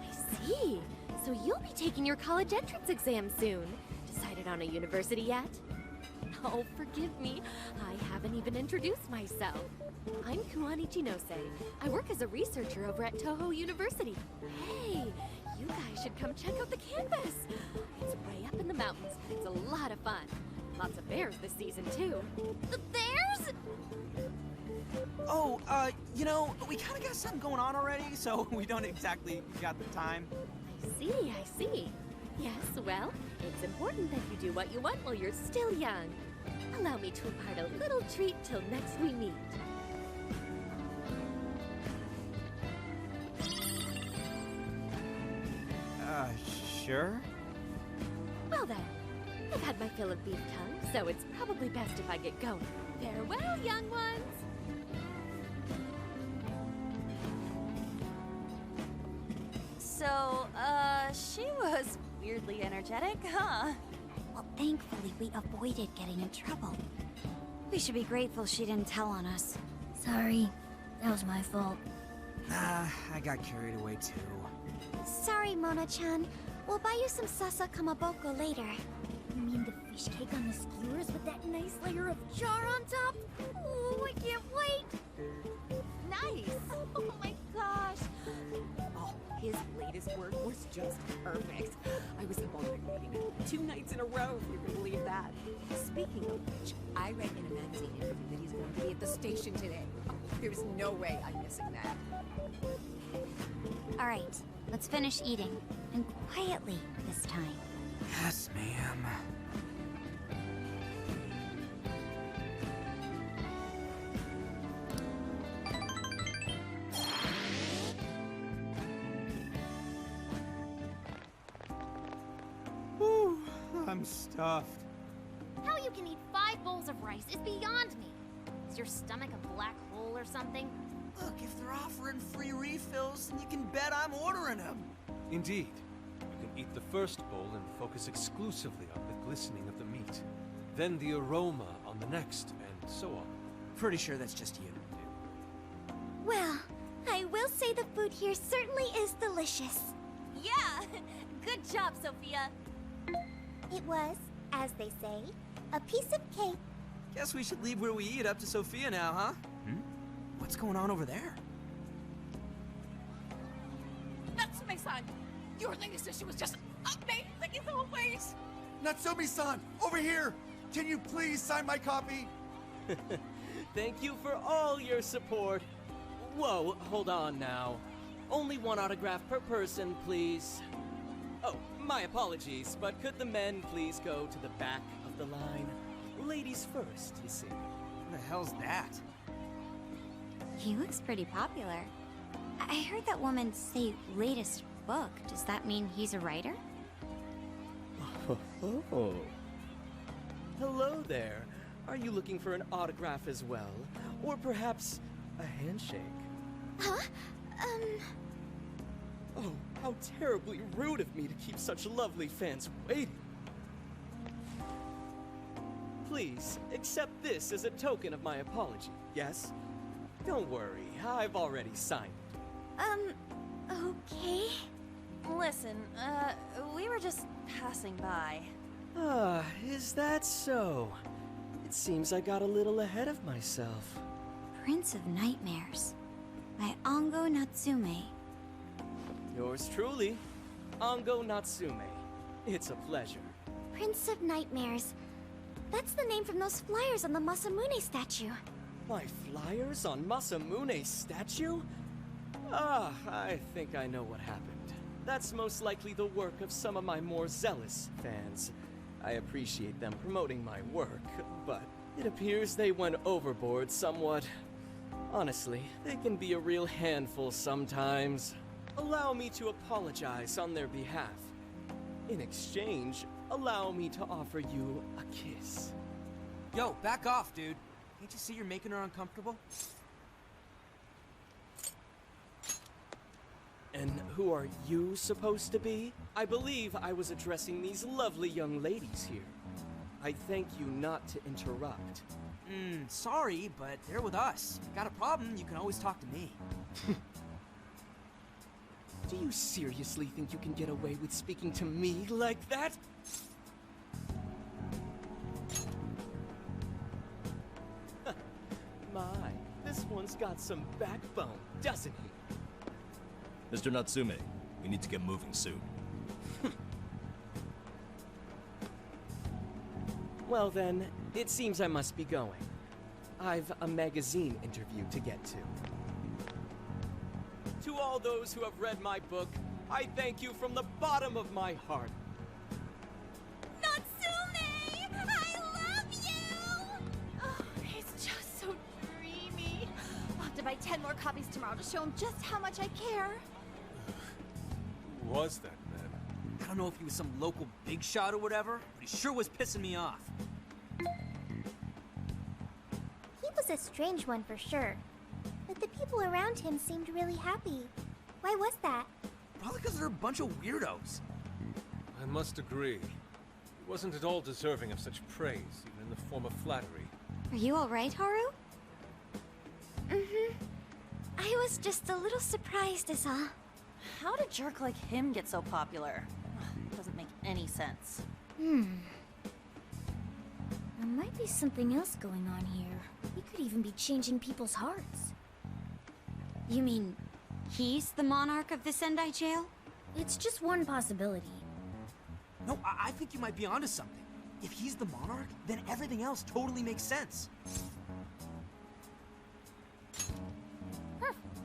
I see. So you'll be taking your college entrance exam soon. Decided on a university yet? Oh, forgive me. I haven't even introduced myself. I'm Kuani Chinose. I work as a researcher over at Toho University. Hey, you guys should come check out the campus. It's way up in the mountains. It's a lot of fun. Lots of bears this season, too. The bears? Oh, we kind of got something going on already, so we don't exactly got the time. I see. Yes, well, it's important that you do what you want while you're still young. Allow me to impart a little treat till next we meet. Sure? Well then, I've had my fill of beef tongue, so it's probably best if I get going. Farewell, young ones! So, she was weirdly energetic, huh? Well, thankfully we avoided getting in trouble. We should be grateful she didn't tell on us. Sorry, that was my fault. I got carried away too. Sorry, Mona-chan. We'll buy you some sasa kamaboko later. You mean the fish cake on the skewers with that nice layer of char on top? Oh, I can't wait! Nice! Oh my gosh! Oh, his latest work was just perfect. I was up all night reading it. 2 nights in a row, if you can believe that. Speaking of which, I read in a magazine interview that he's going to be at the station today. Oh, there's no way I'm missing that. All right, let's finish eating. And quietly this time. Yes, ma'am. Whew, I'm stuffed. How you can eat 5 bowls of rice is beyond me. Is your stomach a black hole or something? Look, if they're offering free refills, then you can bet I'm ordering them. Indeed. You can eat the first bowl and focus exclusively on the glistening of the meat. Then the aroma on the next, and so on. Pretty sure that's just you. Well, I will say the food here certainly is delicious. Yeah! Good job, Sophia! It was, as they say, a piece of cake. Guess we should leave where we eat up to Sophia now, huh? What's going on over there? Natsume-san! Your latest issue was just amazing as always! Natsumi-san, over here! Can you please sign my copy? Thank you for all your support. Whoa, hold on now. Only 1 autograph per person, please. Oh, my apologies, but could the men please go to the back of the line? Ladies first, you see. What the hell's that? He looks pretty popular. I heard that woman say latest book. Does that mean he's a writer? Oh. Hello there. Are you looking for an autograph as well? Or perhaps a handshake? Huh? Oh, how terribly rude of me to keep such lovely fans waiting. Please, accept this as a token of my apology, yes? Don't worry, I've already signed it. Okay. Listen, we were just passing by. Ah, is that so? It seems I got a little ahead of myself. Prince of Nightmares by Ango Natsume. Yours truly, Ango Natsume. It's a pleasure. Prince of Nightmares. That's the name from those flyers on the Masamune statue. My flyers on Masamune's statue? Ah, I think I know what happened. That's most likely the work of some of my more zealous fans. I appreciate them promoting my work, but it appears they went overboard somewhat. Honestly, they can be a real handful sometimes. Allow me to apologize on their behalf. In exchange, allow me to offer you a kiss. Yo, back off, dude. Can't you see you're making her uncomfortable? And who are you supposed to be? I believe I was addressing these lovely young ladies here. I thank you not to interrupt. Sorry, but they're with us. Got a problem, you can always talk to me. Do you seriously think you can get away with speaking to me like that? My, this one's got some backbone, doesn't he? Mr. Natsume, we need to get moving soon. Well then, it seems I must be going. I've a magazine interview to get to. To all those who have read my book, I thank you from the bottom of my heart. Natsume! I love you! Oh, he's just so dreamy. I'll have to buy 10 more copies tomorrow to show him just how much I care. Who was that man? I don't know if he was some local big shot or whatever, but he sure was pissing me off. He was a strange one for sure. But the people around him seemed really happy. Why was that? Probably because they're a bunch of weirdos. I must agree. He wasn't at all deserving of such praise, even in the form of flattery. Are you alright, Haru? Mm-hmm. I was just a little surprised is all. How did a jerk like him get so popular? Doesn't make any sense. There might be something else going on here. He could even be changing people's hearts. You mean he's the monarch of the Sendai jail? It's just one possibility. No, I think you might be onto something. If he's the monarch, then everything else totally makes sense.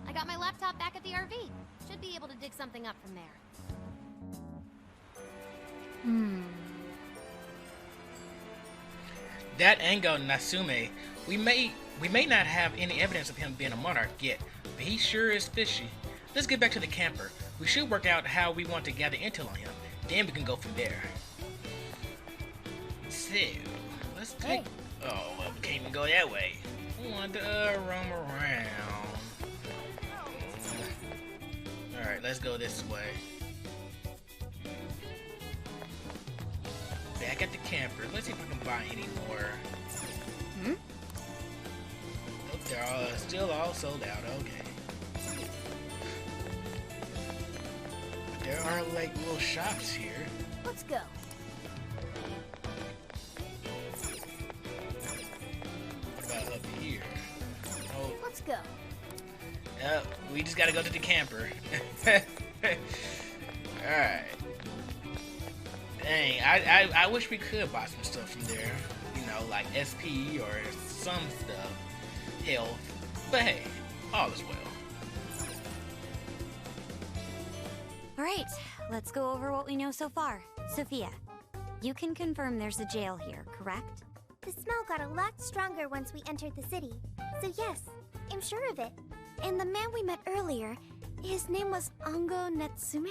I got my laptop back at the RV. Should be able to dig something up from there. That Ango Natsume, we may not have any evidence of him being a monarch yet, but he sure is fishy. Let's get back to the camper. We should work out how we want to gather intel on him. Then we can go from there. So, let's take... Oh, well, we can't even go that way. We want to roam around. Alright, let's go this way. Back at the camper. Let's see if we can buy any more. Oh, they're all, still all sold out. Okay. But there are like little shops here. Let's go. What about up here? Oh, Let's go. we just gotta go to the camper. Alright. Dang, I wish we could buy some stuff from there. You know, like SP or some stuff. Health. But hey, all is well. Alright, let's go over what we know so far. Sophia, you can confirm there's a jail here, correct? The smell got a lot stronger once we entered the city. So yes, I'm sure of it. And the man we met earlier, his name was Ango Natsume?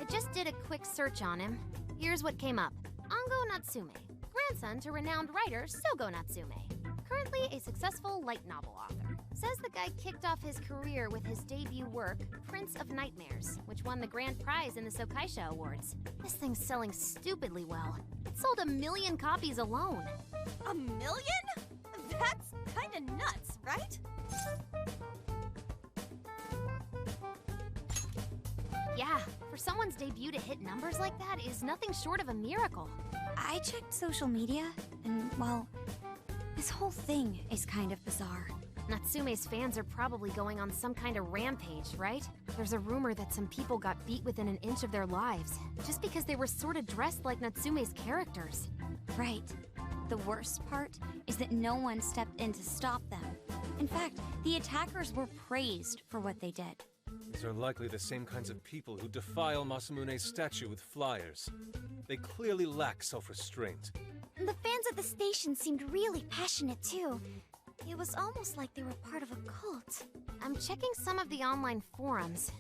I just did a quick search on him. Here's what came up. Ango Natsume, grandson to renowned writer Sogo Natsume. Currently a successful light novel author. Says the guy kicked off his career with his debut work, Prince of Nightmares, which won the grand prize in the Sokaisha Awards. This thing's selling stupidly well. It sold 1 million copies alone. 1 million? That's kinda nuts, right? Yeah, for someone's debut to hit numbers like that is nothing short of a miracle. I checked social media, and well, this whole thing is kind of bizarre. Natsume's fans are probably going on some kind of rampage, right? There's a rumor that some people got beat within an inch of their lives, just because they were sort of dressed like Natsume's characters. Right. The worst part is that no one stepped in to stop them. In fact, the attackers were praised for what they did. These are likely the same kinds of people who defile Masamune's statue with flyers. They clearly lack self-restraint. The fans at the station seemed really passionate too. It was almost like they were part of a cult. I'm checking some of the online forums.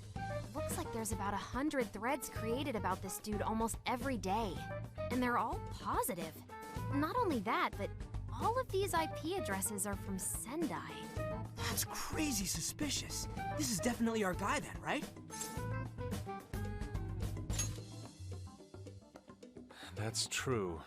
Looks like there's about 100 threads created about this dude almost every day. And they're all positive. Not only that, but all of these IP addresses are from Sendai. That's crazy suspicious. This is definitely our guy then, right? That's true.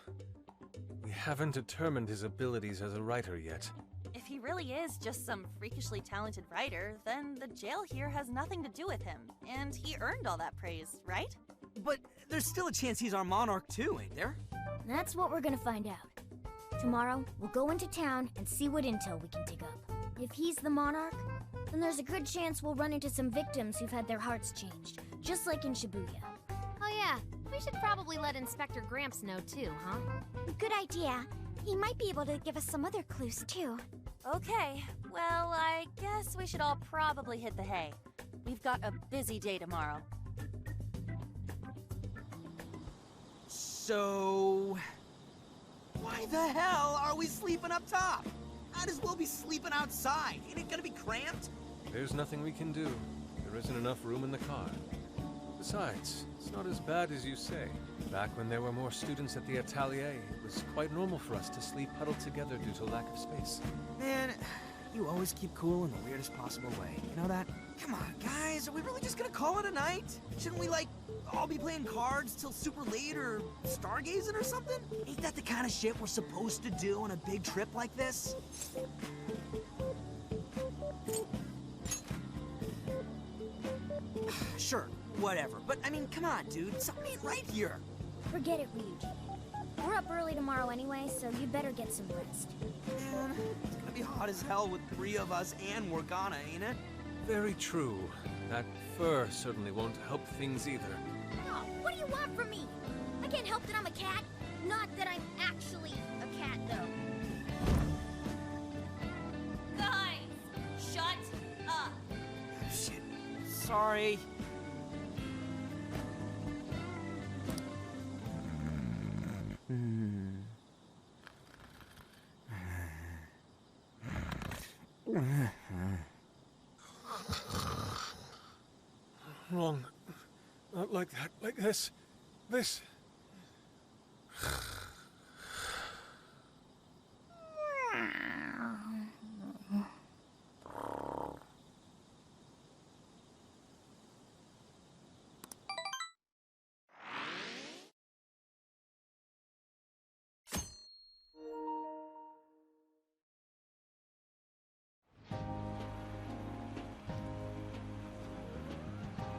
We haven't determined his abilities as a writer yet. If he really is just some freakishly talented writer, then the jail here has nothing to do with him, and he earned all that praise, right? But there's still a chance he's our monarch too, ain't there? That's what we're gonna find out. Tomorrow, we'll go into town and see what intel we can dig up. If he's the monarch, then there's a good chance we'll run into some victims who've had their hearts changed, just like in Shibuya. Oh yeah, we should probably let Inspector Gramps know too, huh? Good idea. He might be able to give us some other clues too. Okay, well, I guess we should all probably hit the hay. We've got a busy day tomorrow. So... why the hell are we sleeping up top? Might as well be sleeping outside. Ain't it gonna be cramped? There's nothing we can do. There isn't enough room in the car. Besides, it's not as bad as you say. Back when there were more students at the atelier, it was quite normal for us to sleep huddled together due to lack of space. Man, you always keep cool in the weirdest possible way. You know that? Come on, guys, are we really just gonna call it a night? Shouldn't we, like, all be playing cards till super late or stargazing or something? Ain't that the kind of shit we're supposed to do on a big trip like this? Sure, whatever. But, I mean, come on, dude. Something ain't right here. Forget it, Ryuji. We're up early tomorrow anyway, so you better get some rest. Man, it's gonna be hot as hell with 3 of us and Morgana, ain't it? Very true. That fur certainly won't help things either. Oh, what do you want from me? I can't help that I'm a cat. Not that I'm actually a cat, though. Guys, shut up. Shit. Sorry. Wrong. Not like that. Like this. This.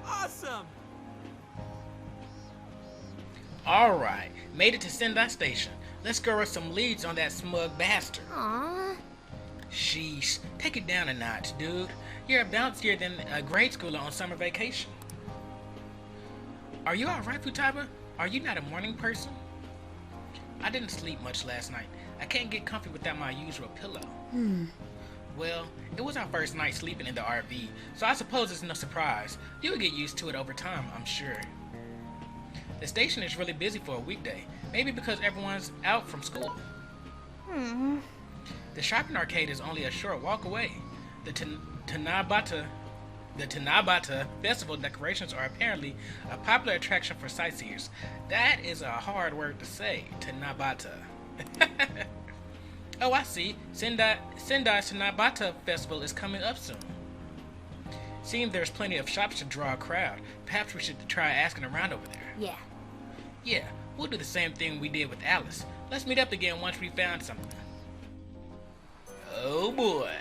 Awesome! Alright, made it to Sendai Station. Let's go with some leads on that smug bastard. Aww. Sheesh, take it down a notch, dude. You're bouncier than a grade schooler on summer vacation. Are you alright, Futaba? Are you not a morning person? I didn't sleep much last night. I can't get comfy without my usual pillow. Well, it was our first night sleeping in the RV, so I suppose it's no surprise. You'll get used to it over time, I'm sure. The station is really busy for a weekday, maybe because everyone's out from school. The shopping arcade is only a short walk away. The Tanabata Festival decorations are apparently a popular attraction for sightseers. That is a hard word to say, Tanabata. Oh, I see. Sendai's Tanabata Festival is coming up soon. Seems there's plenty of shops to draw a crowd. Perhaps we should try asking around over there. Yeah. Yeah, we'll do the same thing we did with Alice. Let's meet up again once we found something. Oh boy.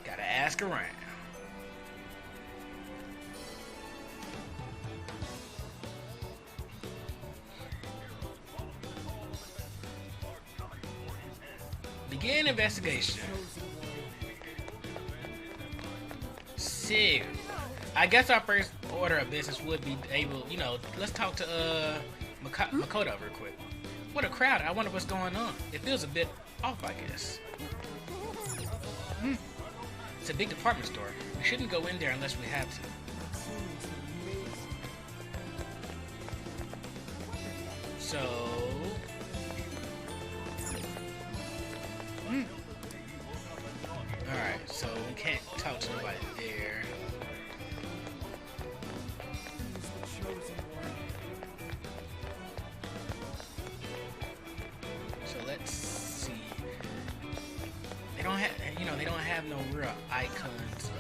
Gotta ask around. Begin investigation. So, I guess our first order of business would be able, let's talk to Makoto real quick. What a crowd. I wonder what's going on. It feels a bit off, I guess. It's a big department store. We shouldn't go in there unless we have to. So... don't have, they don't have no real icons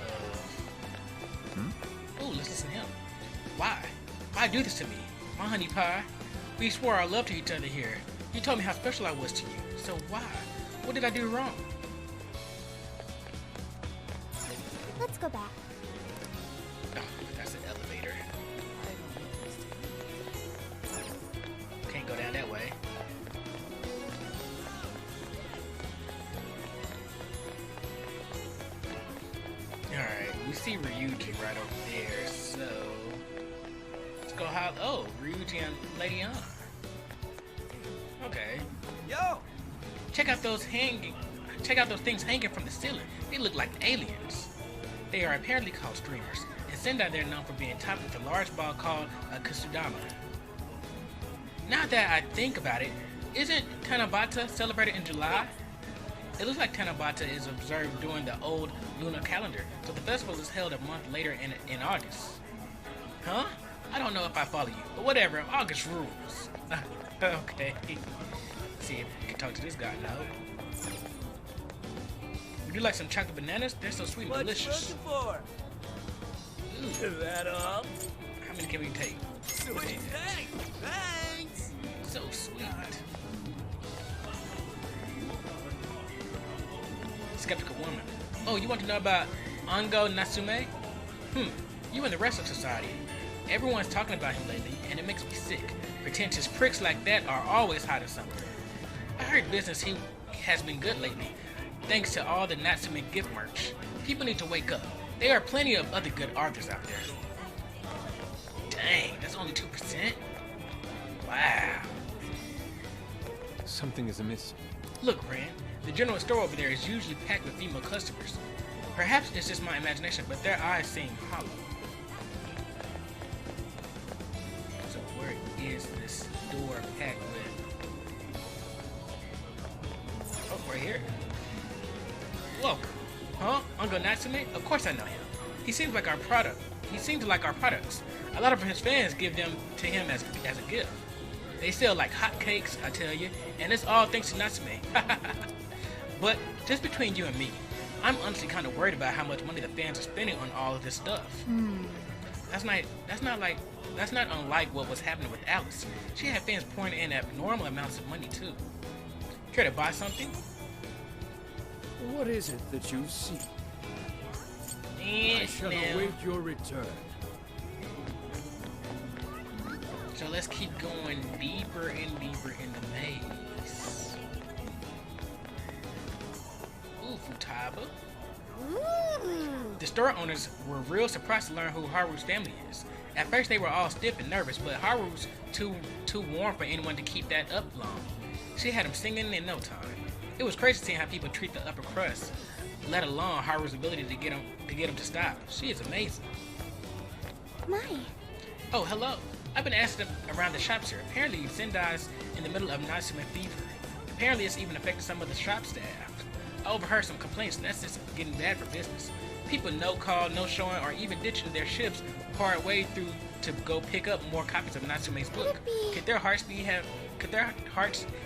of. Oh, let's listen to him. Why? Why do this to me? My honey pie. We swore our love to each other here. You told me how special I was to you. So why? What did I do wrong? Let's go back. Oh, that's an elevator. Can't go down that way. Alright, we see Ryuji right over there, so let's go holler. Oh, Ryuji and Lady Anna. Okay. Yo! Check out those things hanging from the ceiling. They look like aliens. They are apparently called streamers. In Sendai, they're known for being topped with a large ball called a kusudama. Now that I think about it, isn't Tanabata celebrated in July? It looks like Tanabata is observed during the old lunar calendar, so the festival is held a month later in August. Huh? I don't know if I follow you, but whatever, August rules. Okay. Let's see if we can talk to this guy now. Would you like some chocolate bananas? They're so sweet and delicious. What you looking for? Is that all? How many can we take? Sweet, thanks! So sweet. Skeptical woman. Oh, you want to know about Ango Natsume? You in the rest of society. Everyone's talking about him lately, and it makes me sick. Pretentious pricks like that are always hiding something. I heard business has been good lately, thanks to all the Natsume gift merch. People need to wake up. There are plenty of other good authors out there. Dang, that's only 2%? Wow. Something is amiss. Look, Rand, the general store over there is usually packed with female customers. Perhaps it's just my imagination, but their eyes seem hollow. So where is this door packed with? Oh, right here. Welcome. Huh? Uncle Natsume? Of course I know him. He seems like our product. He seems like our products. A lot of his fans give them to him as a gift. They sell like hotcakes, I tell you, and it's all thanks to Natsume. But just between you and me, I'm honestly kind of worried about how much money the fans are spending on all of this stuff. That's not unlike what was happening with Alice. She had fans pouring in abnormal amounts of money too. Care to buy something? What is it that you seek? I shall Now. await your return. So let's keep going deeper and deeper in the maze. Ooh, Futaba. The store owners were real surprised to learn who Haru's family is. At first they were all stiff and nervous, but Haru's too warm for anyone to keep that up long. She had him singing in no time. It was crazy seeing how people treat the upper crust, let alone Haru's ability to get him to stop. She is amazing. My. Oh, hello. I've been asking around the shops here. Apparently, Sendai's in the middle of Natsume fever. Apparently, it's even affected some of the shop staff. I overheard some complaints, and that's just getting bad for business. People no call, no showing, or even ditching their ships part way through to go pick up more copies of Natsume's book. Could their hearts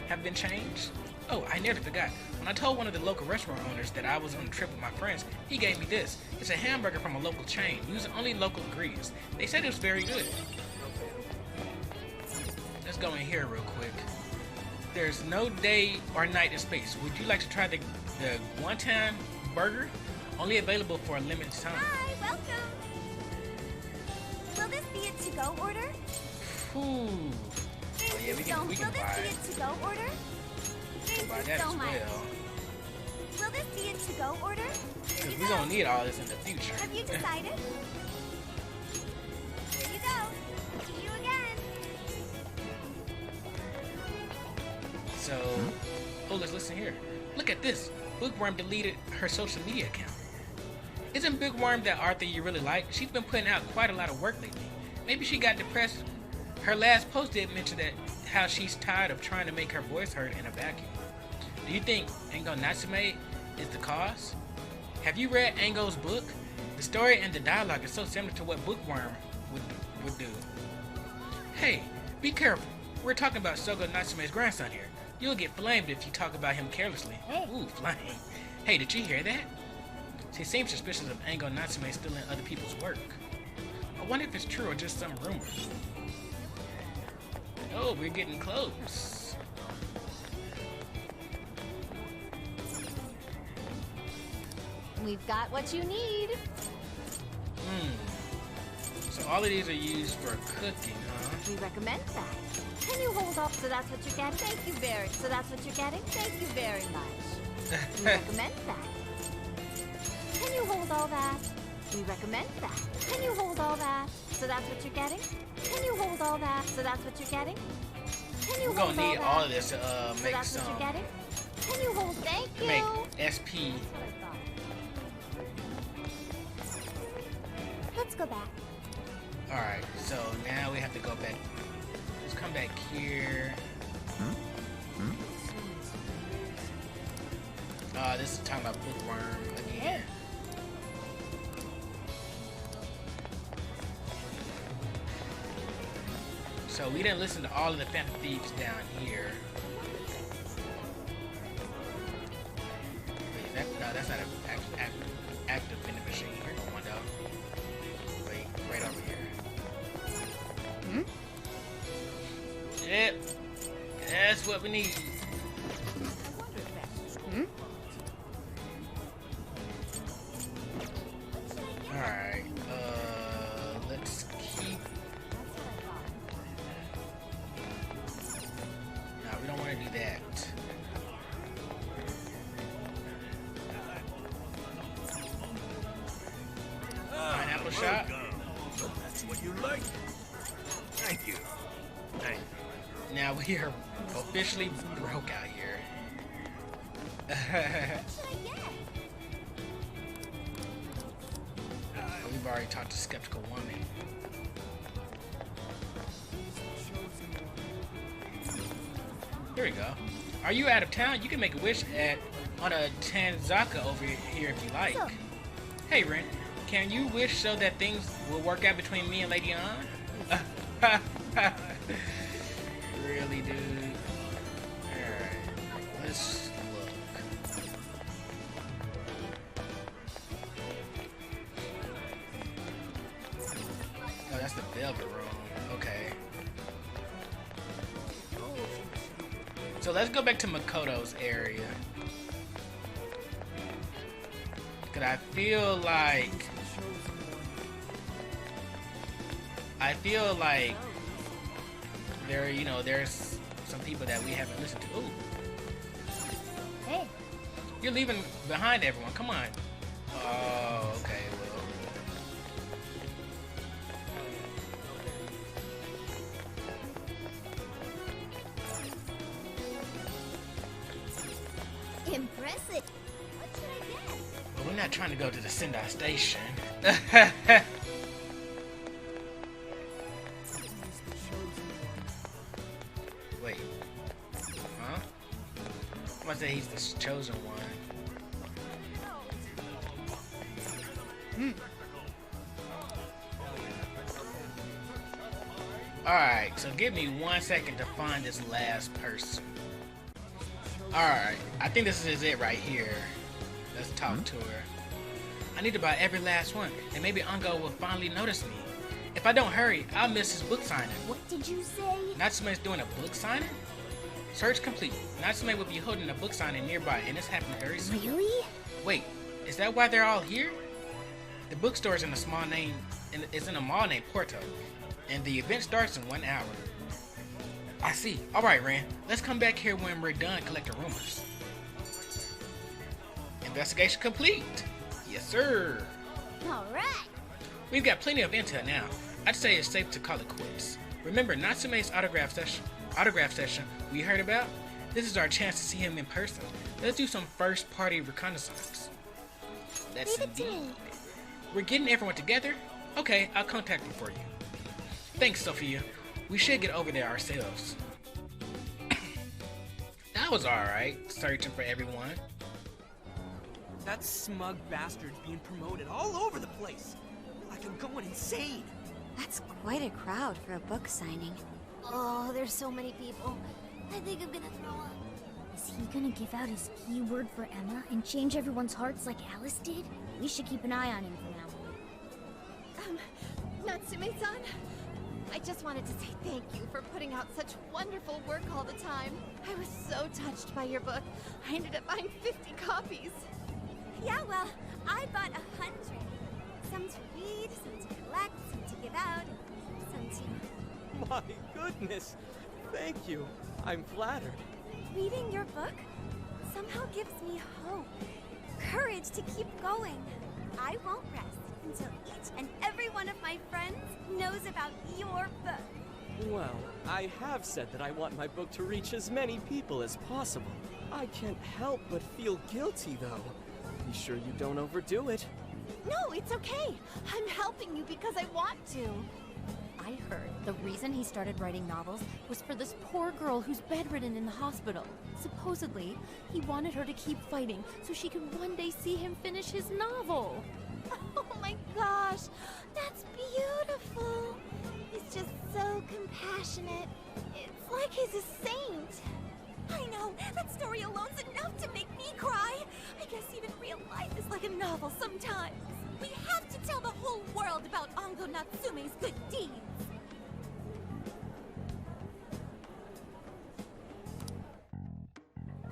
have been changed? Oh, I nearly forgot. When I told one of the local restaurant owners that I was on a trip with my friends, he gave me this. It's a hamburger from a local chain, using only local ingredients. They said it was very good. Let's go in here real quick. There's no day or night in space. Would you like to try the Guantan burger? Only available for a limited time. Hi, welcome. Will this be a to-go order? Ooh. Oh yeah, we can Will this buy be it. a to-go order? Thank Buy you that so as much. well. Will this be a to-go order? Because we're gonna need all this in the future. Have you decided? Here you go. See you again. So, oh, let's listen here. Look at this. Bookworm deleted her social media account. Isn't Bookworm that author you really like? She's been putting out quite a lot of work lately. Maybe she got depressed. Her last post did mention that how she's tired of trying to make her voice heard in a vacuum. Do you think Ango Natsume is the cause? Have you read Ango's book? The story and the dialogue is so similar to what Bookworm would do. Hey, be careful. We're talking about Sogo Natsume's grandson here. You'll get flamed if you talk about him carelessly. Hey. Ooh, flame. Hey, did you hear that? She seems suspicious of Ango Natsume stealing other people's work. I wonder if it's true or just some rumors. Oh, we're getting close. We've got what you need. So all of these are used for cooking, huh? We recommend that. Can you hold off? So that's what you're getting? Thank you very. So that's what you're getting? Thank you very much. We recommend that. Can you hold all that? We recommend that. Can you hold all that? So that's what you're getting? Can you hold all that? So that's what you're getting? Can you We're hold gonna need all all that? of this to So make that's some. what you're getting? Can you hold? Thank To you. make SP. Let's go back. Alright, so now we have to go back. Let's come back here. This is talking about bookworm again. So we didn't listen to all of the Phantom Thieves down here. Wait, no, that's not an active vending machine here. Go on down. Wait, right over here. Yep, that's what we need. Alright, let's keep... No, we don't want to do that. Pineapple shot? That's what you like. Thank you. Thank you. Now we are officially broke out here. We've already talked to Skeptical Woman. Here we go. Are you out of town? You can make a wish on a Tanzaka over here if you like. Hey, Ren, can you wish so that things will work out between me and Lady Ann? Really, dude? Alright, let's look. Oh, that's the Velvet Room. Okay. So let's go back to Makoto's area. Cause I feel like there, you know, there's some people that we haven't listened to. Ooh. Hey. You're leaving behind everyone. Come on. Oh, okay. Well. Impressive. What should I get? But we're not trying to go to the Sendai station. Wait. Huh? I'm gonna say he's the chosen one. Alright, so give me 1 second to find this last person. Alright, I think this is it right here. Let's talk to her. I need to buy every last one, and maybe Ango will finally notice me. If I don't hurry, I'll miss his book signing. What did you say? Natsume's doing a book signing? Search complete. Natsume will be holding a book signing nearby, and it's happening very soon. Really? Wait, is that why they're all here? The bookstore is in a small name, it's in a mall named Porto, and the event starts in 1 hour. I see. All right, Ren. Let's come back here when we're done collecting rumors. Investigation complete. Yes, sir. All right. We've got plenty of intel now. I'd say it's safe to call it quits. Remember Natsume's autograph session we heard about? This is our chance to see him in person. Let's do some first-party reconnaissance. Let's indeed. We're getting everyone together? Okay, I'll contact them for you. Thanks, Sophia. We should get over there ourselves. That was alright, searching for everyone. That smug bastard's being promoted all over the place. Like I'm going insane. That's quite a crowd for a book signing. Oh, there's so many people. I think I'm gonna throw up. Is he gonna give out his keyword for Emma and change everyone's hearts like Alice did? We should keep an eye on him for now. Natsume-san, I just wanted to say thank you for putting out such wonderful work all the time. I was so touched by your book. I ended up buying 50 copies. Yeah, well, I bought 100. Some to read, some to collect, some to give out, some to... My goodness! Thank you. I'm flattered. Reading your book somehow gives me hope. Courage to keep going. I won't rest until each and every one of my friends knows about your book. Well, I have said that I want my book to reach as many people as possible. I can't help but feel guilty, though. Be sure you don't overdo it. No, it's okay. I'm helping you because I want to. I heard the reason he started writing novels was for this poor girl who's bedridden in the hospital. Supposedly, he wanted her to keep fighting so she could one day see him finish his novel. Oh my gosh, that's beautiful. He's just so compassionate. It's like he's a saint. I know, that story alone's enough to make me cry. I guess even real life is like a novel sometimes. We have to tell the whole world about Ango Natsume's good deeds.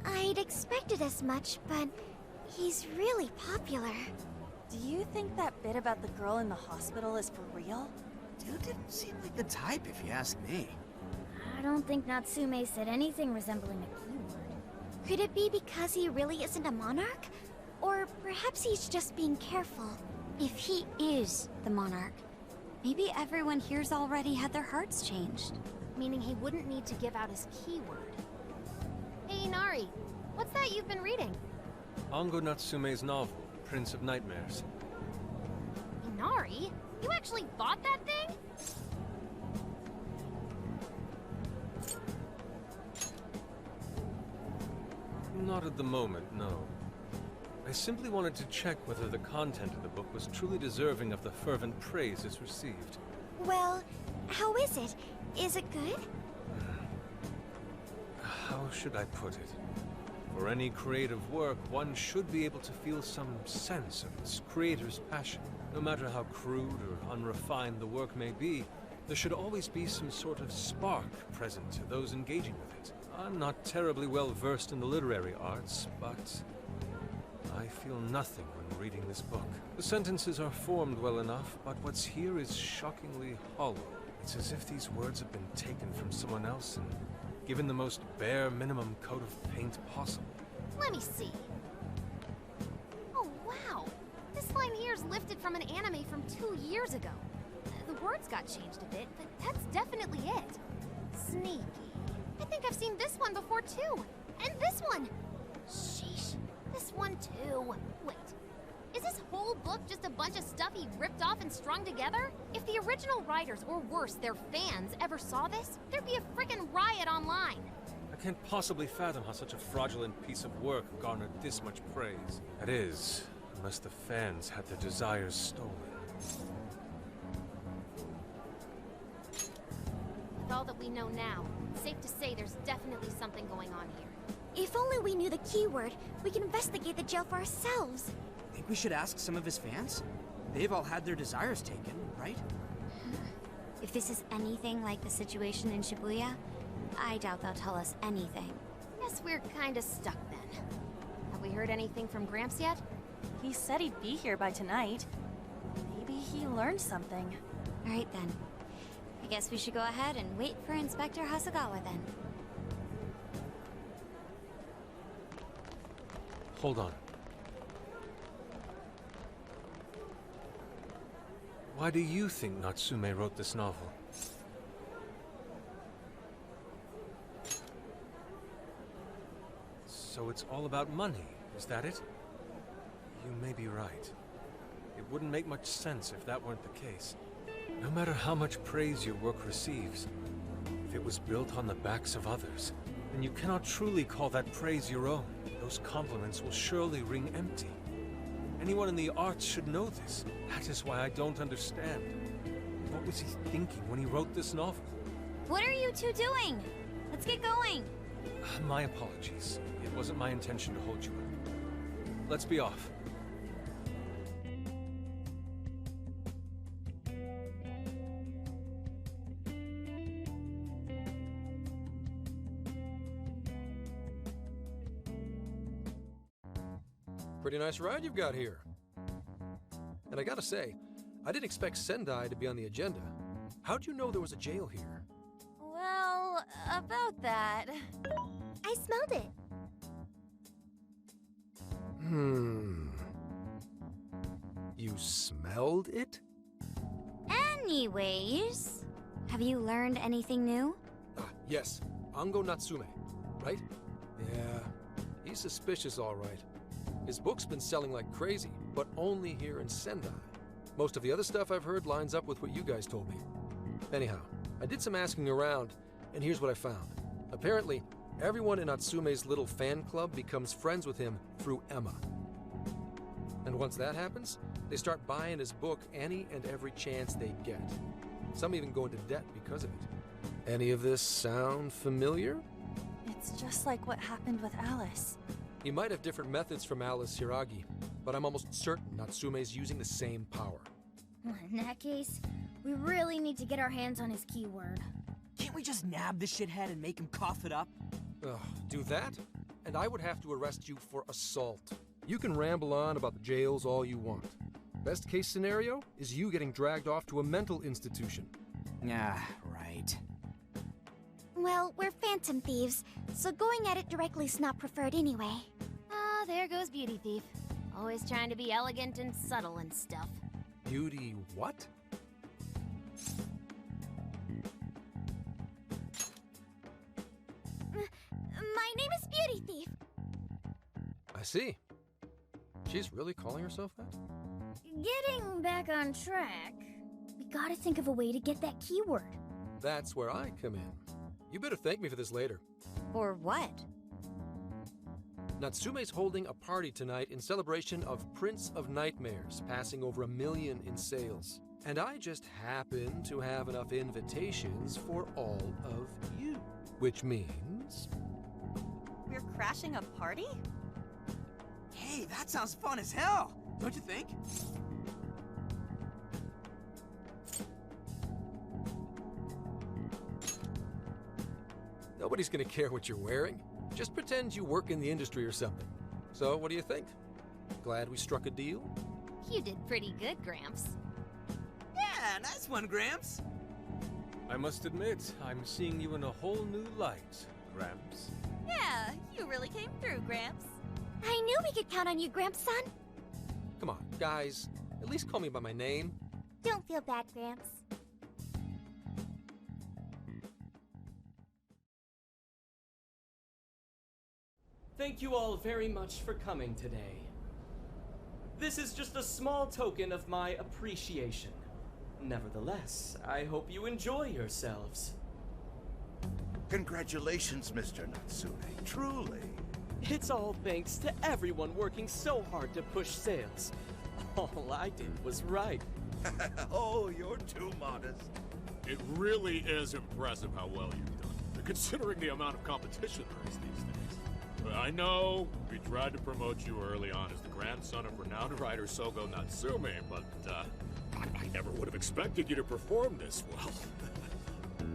I'd expected as much, but he's really popular. Do you think that bit about the girl in the hospital is for real? Dude didn't seem like the type, if you ask me. I don't think Natsume said anything resembling a keyword. Could it be because he really isn't a monarch? Or perhaps he's just being careful. If he is the monarch, maybe everyone here's already had their hearts changed. Meaning he wouldn't need to give out his keyword. Hey, Inari, what's that you've been reading? Ango Natsume's novel, Prince of Nightmares. Inari? You actually bought that thing? Not at the moment, no. I simply wanted to check whether the content of the book was truly deserving of the fervent praise it's received. Well, how is it? Is it good? How should I put it? For any creative work, one should be able to feel some sense of its creator's passion. No matter how crude or unrefined the work may be, there should always be some sort of spark present to those engaging with it. I'm not terribly well versed in the literary arts, but I feel nothing when reading this book. The sentences are formed well enough, but what's here is shockingly hollow. It's as if these words have been taken from someone else and given the most bare minimum coat of paint possible. Let me see. Oh, wow. This line here is lifted from an anime from 2 years ago. The words got changed a bit, but that's definitely it. Sneaky. I think I've seen this one before, too. And this one. Sheesh. This one, too. Wait. Is this whole book just a bunch of stuff he ripped off and strung together? If the original writers, or worse, their fans, ever saw this, there'd be a frickin' riot online. I can't possibly fathom how such a fraudulent piece of work garnered this much praise. That is, unless the fans had their desires stolen. With all that we know now, it's safe to say there's definitely something going on here. If only we knew the keyword, we can investigate the jail for ourselves. Think we should ask some of his fans? They've all had their desires taken, right? If this is anything like the situation in Shibuya, I doubt they'll tell us anything. Guess we're kinda stuck then. Have we heard anything from Gramps yet? He said he'd be here by tonight. Maybe he learned something. Alright then. I guess we should go ahead and wait for Inspector Hasagawa then. Hold on. Why do you think Natsume wrote this novel? So it's all about money, is that it? You may be right. It wouldn't make much sense if that weren't the case. No matter how much praise your work receives, if it was built on the backs of others, then you cannot truly call that praise your own. Those compliments will surely ring empty. Anyone in the arts should know this. That is why I don't understand. What was he thinking when he wrote this novel? What are you two doing? Let's get going. My apologies. It wasn't my intention to hold you up. Let's be off. Pretty nice ride you've got here. And I gotta say, I didn't expect Sendai to be on the agenda. How'd you know there was a jail here? Well, about that. I smelled it. You smelled it? Anyways, have you learned anything new? Yes. Ango Natsume, right? Yeah, he's suspicious all right. His book's been selling like crazy, but only here in Sendai. Most of the other stuff I've heard lines up with what you guys told me. Anyhow, I did some asking around, and here's what I found. Apparently, everyone in Natsume's little fan club becomes friends with him through Emma. And once that happens, they start buying his book any and every chance they get. Some even go into debt because of it. Any of this sound familiar? It's just like what happened with Alice. He might have different methods from Alice Hiragi, but I'm almost certain Natsume's using the same power. In that case, we really need to get our hands on his keyword. Can't we just nab the shithead and make him cough it up? Do that? And I would have to arrest you for assault. You can ramble on about the jails all you want. Best case scenario is you getting dragged off to a mental institution. Right. Well, we're phantom thieves, so going at it directly's not preferred anyway. Ah, there goes Beauty Thief. Always trying to be elegant and subtle and stuff. Beauty what? My name is Beauty Thief. I see. She's really calling herself that? Getting back on track, we gotta think of a way to get that keyword. That's where I come in. You better thank me for this later. For what? Natsume's holding a party tonight in celebration of Prince of Nightmares, passing over 1 million in sales. And I just happen to have enough invitations for all of you. Which means... We're crashing a party? Hey, that sounds fun as hell, don't you think? Nobody's gonna care what you're wearing. Just pretend you work in the industry or something. So, what do you think? Glad we struck a deal? You did pretty good, Gramps. Yeah, nice one, Gramps. I must admit, I'm seeing you in a whole new light, Gramps. Yeah, you really came through, Gramps. I knew we could count on you, Gramps-son. Come on, guys. At least call me by my name. Don't feel bad, Gramps. Thank you all very much for coming today. This is just a small token of my appreciation. Nevertheless, I hope you enjoy yourselves. Congratulations, Mr. Natsume. Truly. It's all thanks to everyone working so hard to push sales. All I did was write. Oh, you're too modest. It really is impressive how well you've done, considering the amount of competition there is these days. I know we tried to promote you early on as the grandson of renowned writer Sogo Natsume, but I never would have expected you to perform this well.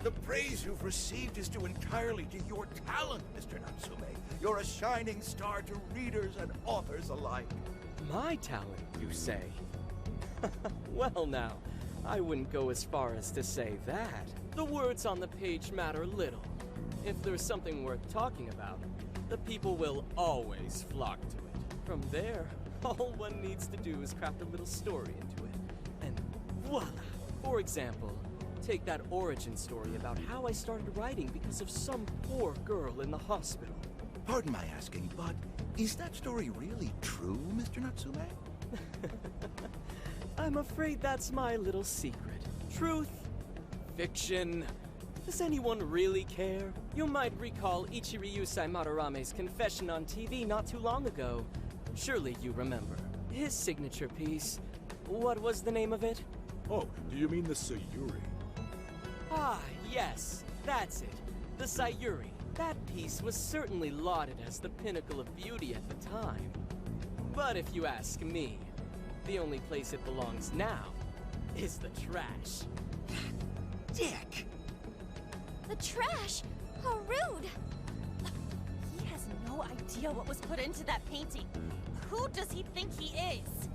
The praise you've received is due entirely to your talent, Mr. Natsume. You're a shining star to readers and authors alike. My talent, you say? Well now, I wouldn't go as far as to say that. The words on the page matter little. If there's something worth talking about, the people will always flock to it. From there, all one needs to do is craft a little story into it. And voila! For example, take that origin story about how I started writing because of some poor girl in the hospital. Pardon my asking, but is that story really true, Mr. Natsume? I'm afraid that's my little secret. Truth, fiction. Does anyone really care? You might recall Ichiryusai Madarame's confession on TV not too long ago. Surely you remember. His signature piece. What was the name of it? Oh, do you mean the Sayuri? Ah, yes. That's it. The Sayuri. That piece was certainly lauded as the pinnacle of beauty at the time. But if you ask me, the only place it belongs now is the trash. Dick! The trash? How rude! He has no idea what was put into that painting. Who does he think he is?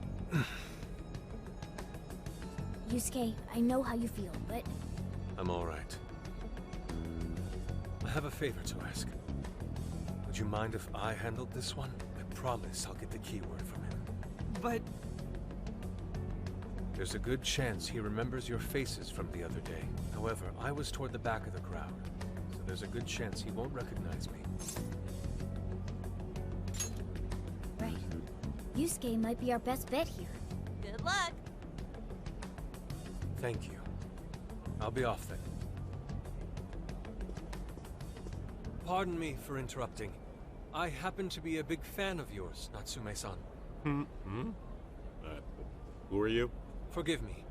Yusuke, I know how you feel, but... I'm all right. I have a favor to ask. Would you mind if I handled this one? I promise I'll get the keyword from him. But... There's a good chance he remembers your faces from the other day. However, I was toward the back of the crowd, so there's a good chance he won't recognize me. Right. Yusuke might be our best bet here. Good luck. Thank you. I'll be off then. Pardon me for interrupting. I happen to be a big fan of yours, Natsume-san. Who are you? Forgive me.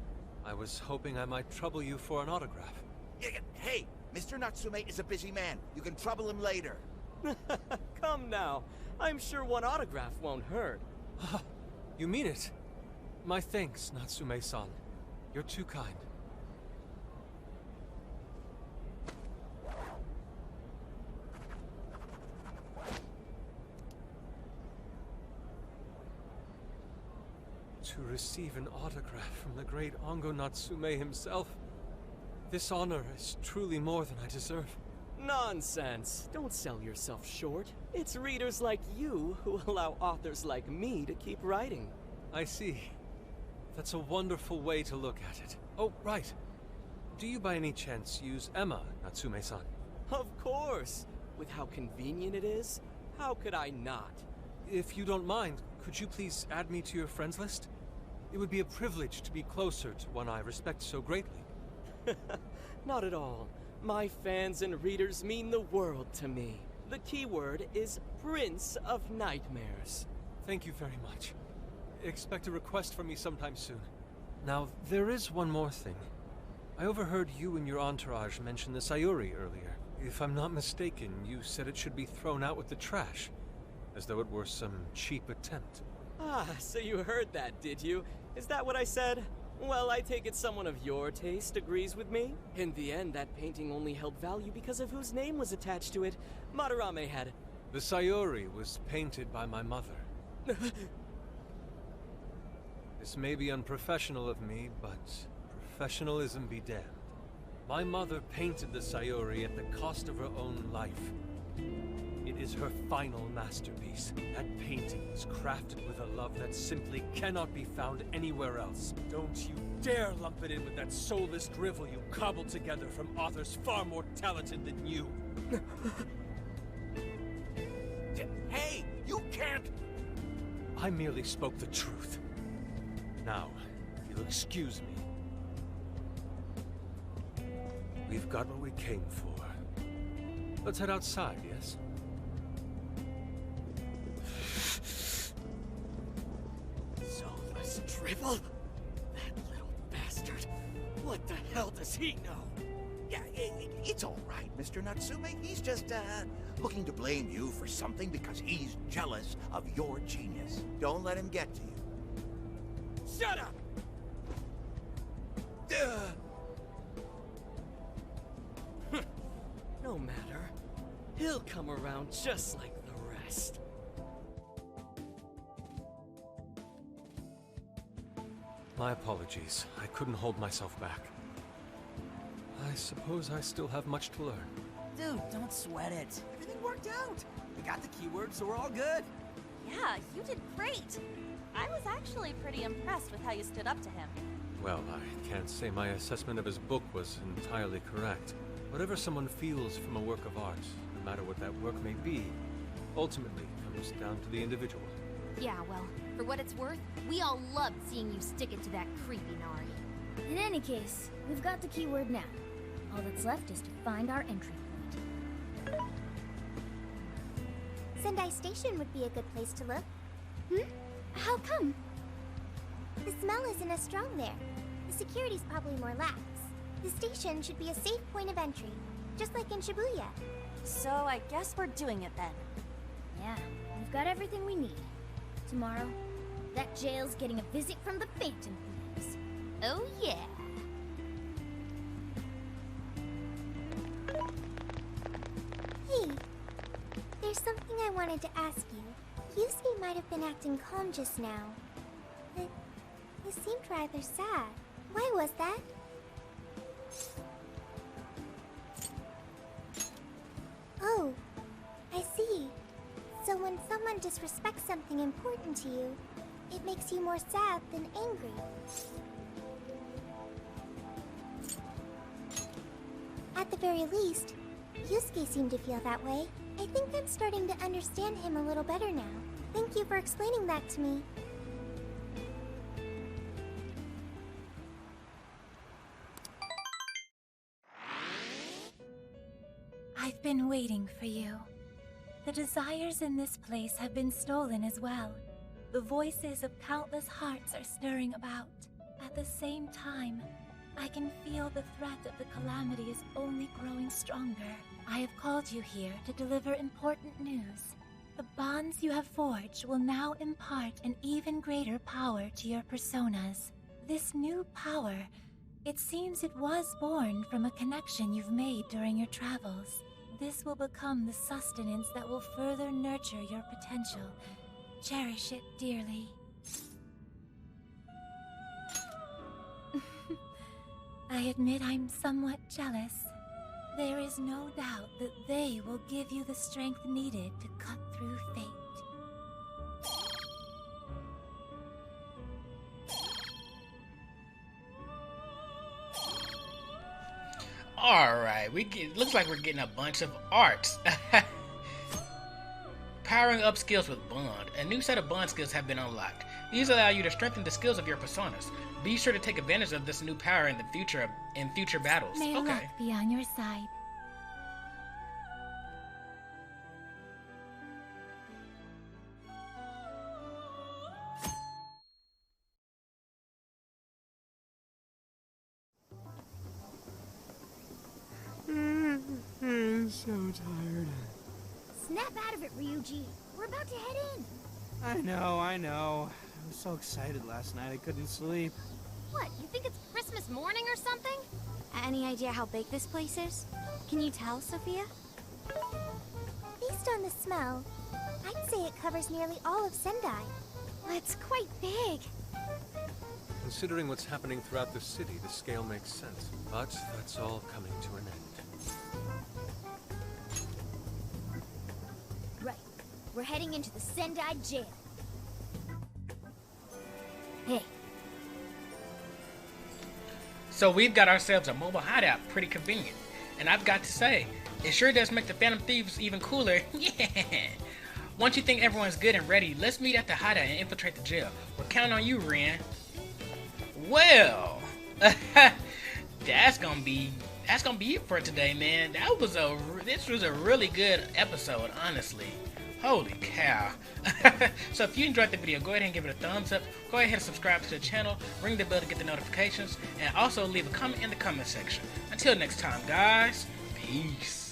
I was hoping I might trouble you for an autograph. Hey, Mr. Natsume is a busy man. You can trouble him later. Come now. I'm sure one autograph won't hurt. You mean it? My thanks, Natsume-san. You're too kind. To receive an autograph from the great Ongo Natsume himself, this honor is truly more than I deserve. Nonsense. Don't sell yourself short. It's readers like you who allow authors like me to keep writing. I see. That's a wonderful way to look at it. Oh, right. Do you by any chance use Emma, Natsume-san? Of course. With how convenient it is, how could I not? If you don't mind, could you please add me to your friends list? It would be a privilege to be closer to one I respect so greatly. Not at all. My fans and readers mean the world to me. The keyword is Prince of Nightmares. Thank you very much. Expect a request from me sometime soon. Now, there is one more thing. I overheard you and your entourage mention the Sayuri earlier. If I'm not mistaken, you said it should be thrown out with the trash, as though it were some cheap attempt. Ah, so you heard that, did you? Is that what I said? Well, I take it someone of your taste agrees with me. In the end, that painting only held value because of whose name was attached to it. Madarame had... The Sayuri was painted by my mother. This may be unprofessional of me, but professionalism be damned. My mother painted the Sayuri at the cost of her own life. It is her final masterpiece. That painting was crafted with a love that simply cannot be found anywhere else. Don't you dare lump it in with that soulless drivel you cobbled together from authors far more talented than you. Hey, you can't... I merely spoke the truth. Now, if you'll excuse me. We've got what we came for. Let's head outside, yes? Soulless drivel? That little bastard. What the hell does he know? Yeah, it's all right, Mr. Natsume. He's just, looking to blame you for something because he's jealous of your genius. Don't let him get to you. Shut up! No matter. He'll come around just like the rest. My apologies. I couldn't hold myself back. I suppose I still have much to learn. Dude, don't sweat it. Everything worked out. We got the keyword, so we're all good. Yeah, you did great. I was actually pretty impressed with how you stood up to him. Well, I can't say my assessment of his book was entirely correct. Whatever someone feels from a work of art, no matter what that work may be, ultimately comes down to the individual. Yeah, well, for what it's worth, we all loved seeing you stick it to that creepy Nari. In any case, we've got the keyword now. All that's left is to find our entry point. Sendai Station would be a good place to look. How come? The smell isn't as strong there. The security's probably more lax. The station should be a safe point of entry, just like in Shibuya. So I guess we're doing it then. Yeah, we've got everything we need. Tomorrow, that jail's getting a visit from the Phantom Thieves. Oh yeah. Hey, there's something I wanted to ask you. Yusuke might have been acting calm just now. But he seemed rather sad. Why was that? Oh, I see. So when someone disrespects something important to you, it makes you more sad than angry. At the very least, Yusuke seemed to feel that way. I think I'm starting to understand him a little better now. Thank you for explaining that to me. I've been waiting for you. The desires in this place have been stolen as well. The voices of countless hearts are stirring about. At the same time, I can feel the threat of the calamity is only growing stronger. I have called you here to deliver important news. The bonds you have forged will now impart an even greater power to your personas. This new power, it seems it was born from a connection you've made during your travels. This will become the sustenance that will further nurture your potential. Cherish it dearly. I admit I'm somewhat jealous. There is no doubt that they will give you the strength needed to cut through fate. Alright, looks like we're getting a bunch of arts. Powering up skills with Bond. A new set of Bond skills have been unlocked. These allow you to strengthen the skills of your personas. Be sure to take advantage of this new power in the future battles. May luck be on your side. I'm so tired. Snap out of it, Ryuji. We're about to head in. I know. I was so excited last night I couldn't sleep. What, you think it's Christmas morning or something? Any idea how big this place is? Can you tell, Sophia? Based on the smell, I'd say it covers nearly all of Sendai. It's quite big. Considering what's happening throughout the city, the scale makes sense. But that's all coming to an end. Right. We're heading into the Sendai jail. Hey. So we've got ourselves a mobile hideout, pretty convenient. And I've got to say, it sure does make the Phantom Thieves even cooler. Yeah! Once you think everyone's good and ready, let's meet at the hideout and infiltrate the jail. We're counting on you, Ren. Well, that's gonna be it for today, man. This was a really good episode, honestly. Holy cow. So if you enjoyed the video, go ahead and give it a thumbs up. Go ahead and subscribe to the channel. Ring the bell to get the notifications. And also leave a comment in the comment section. Until next time, guys. Peace.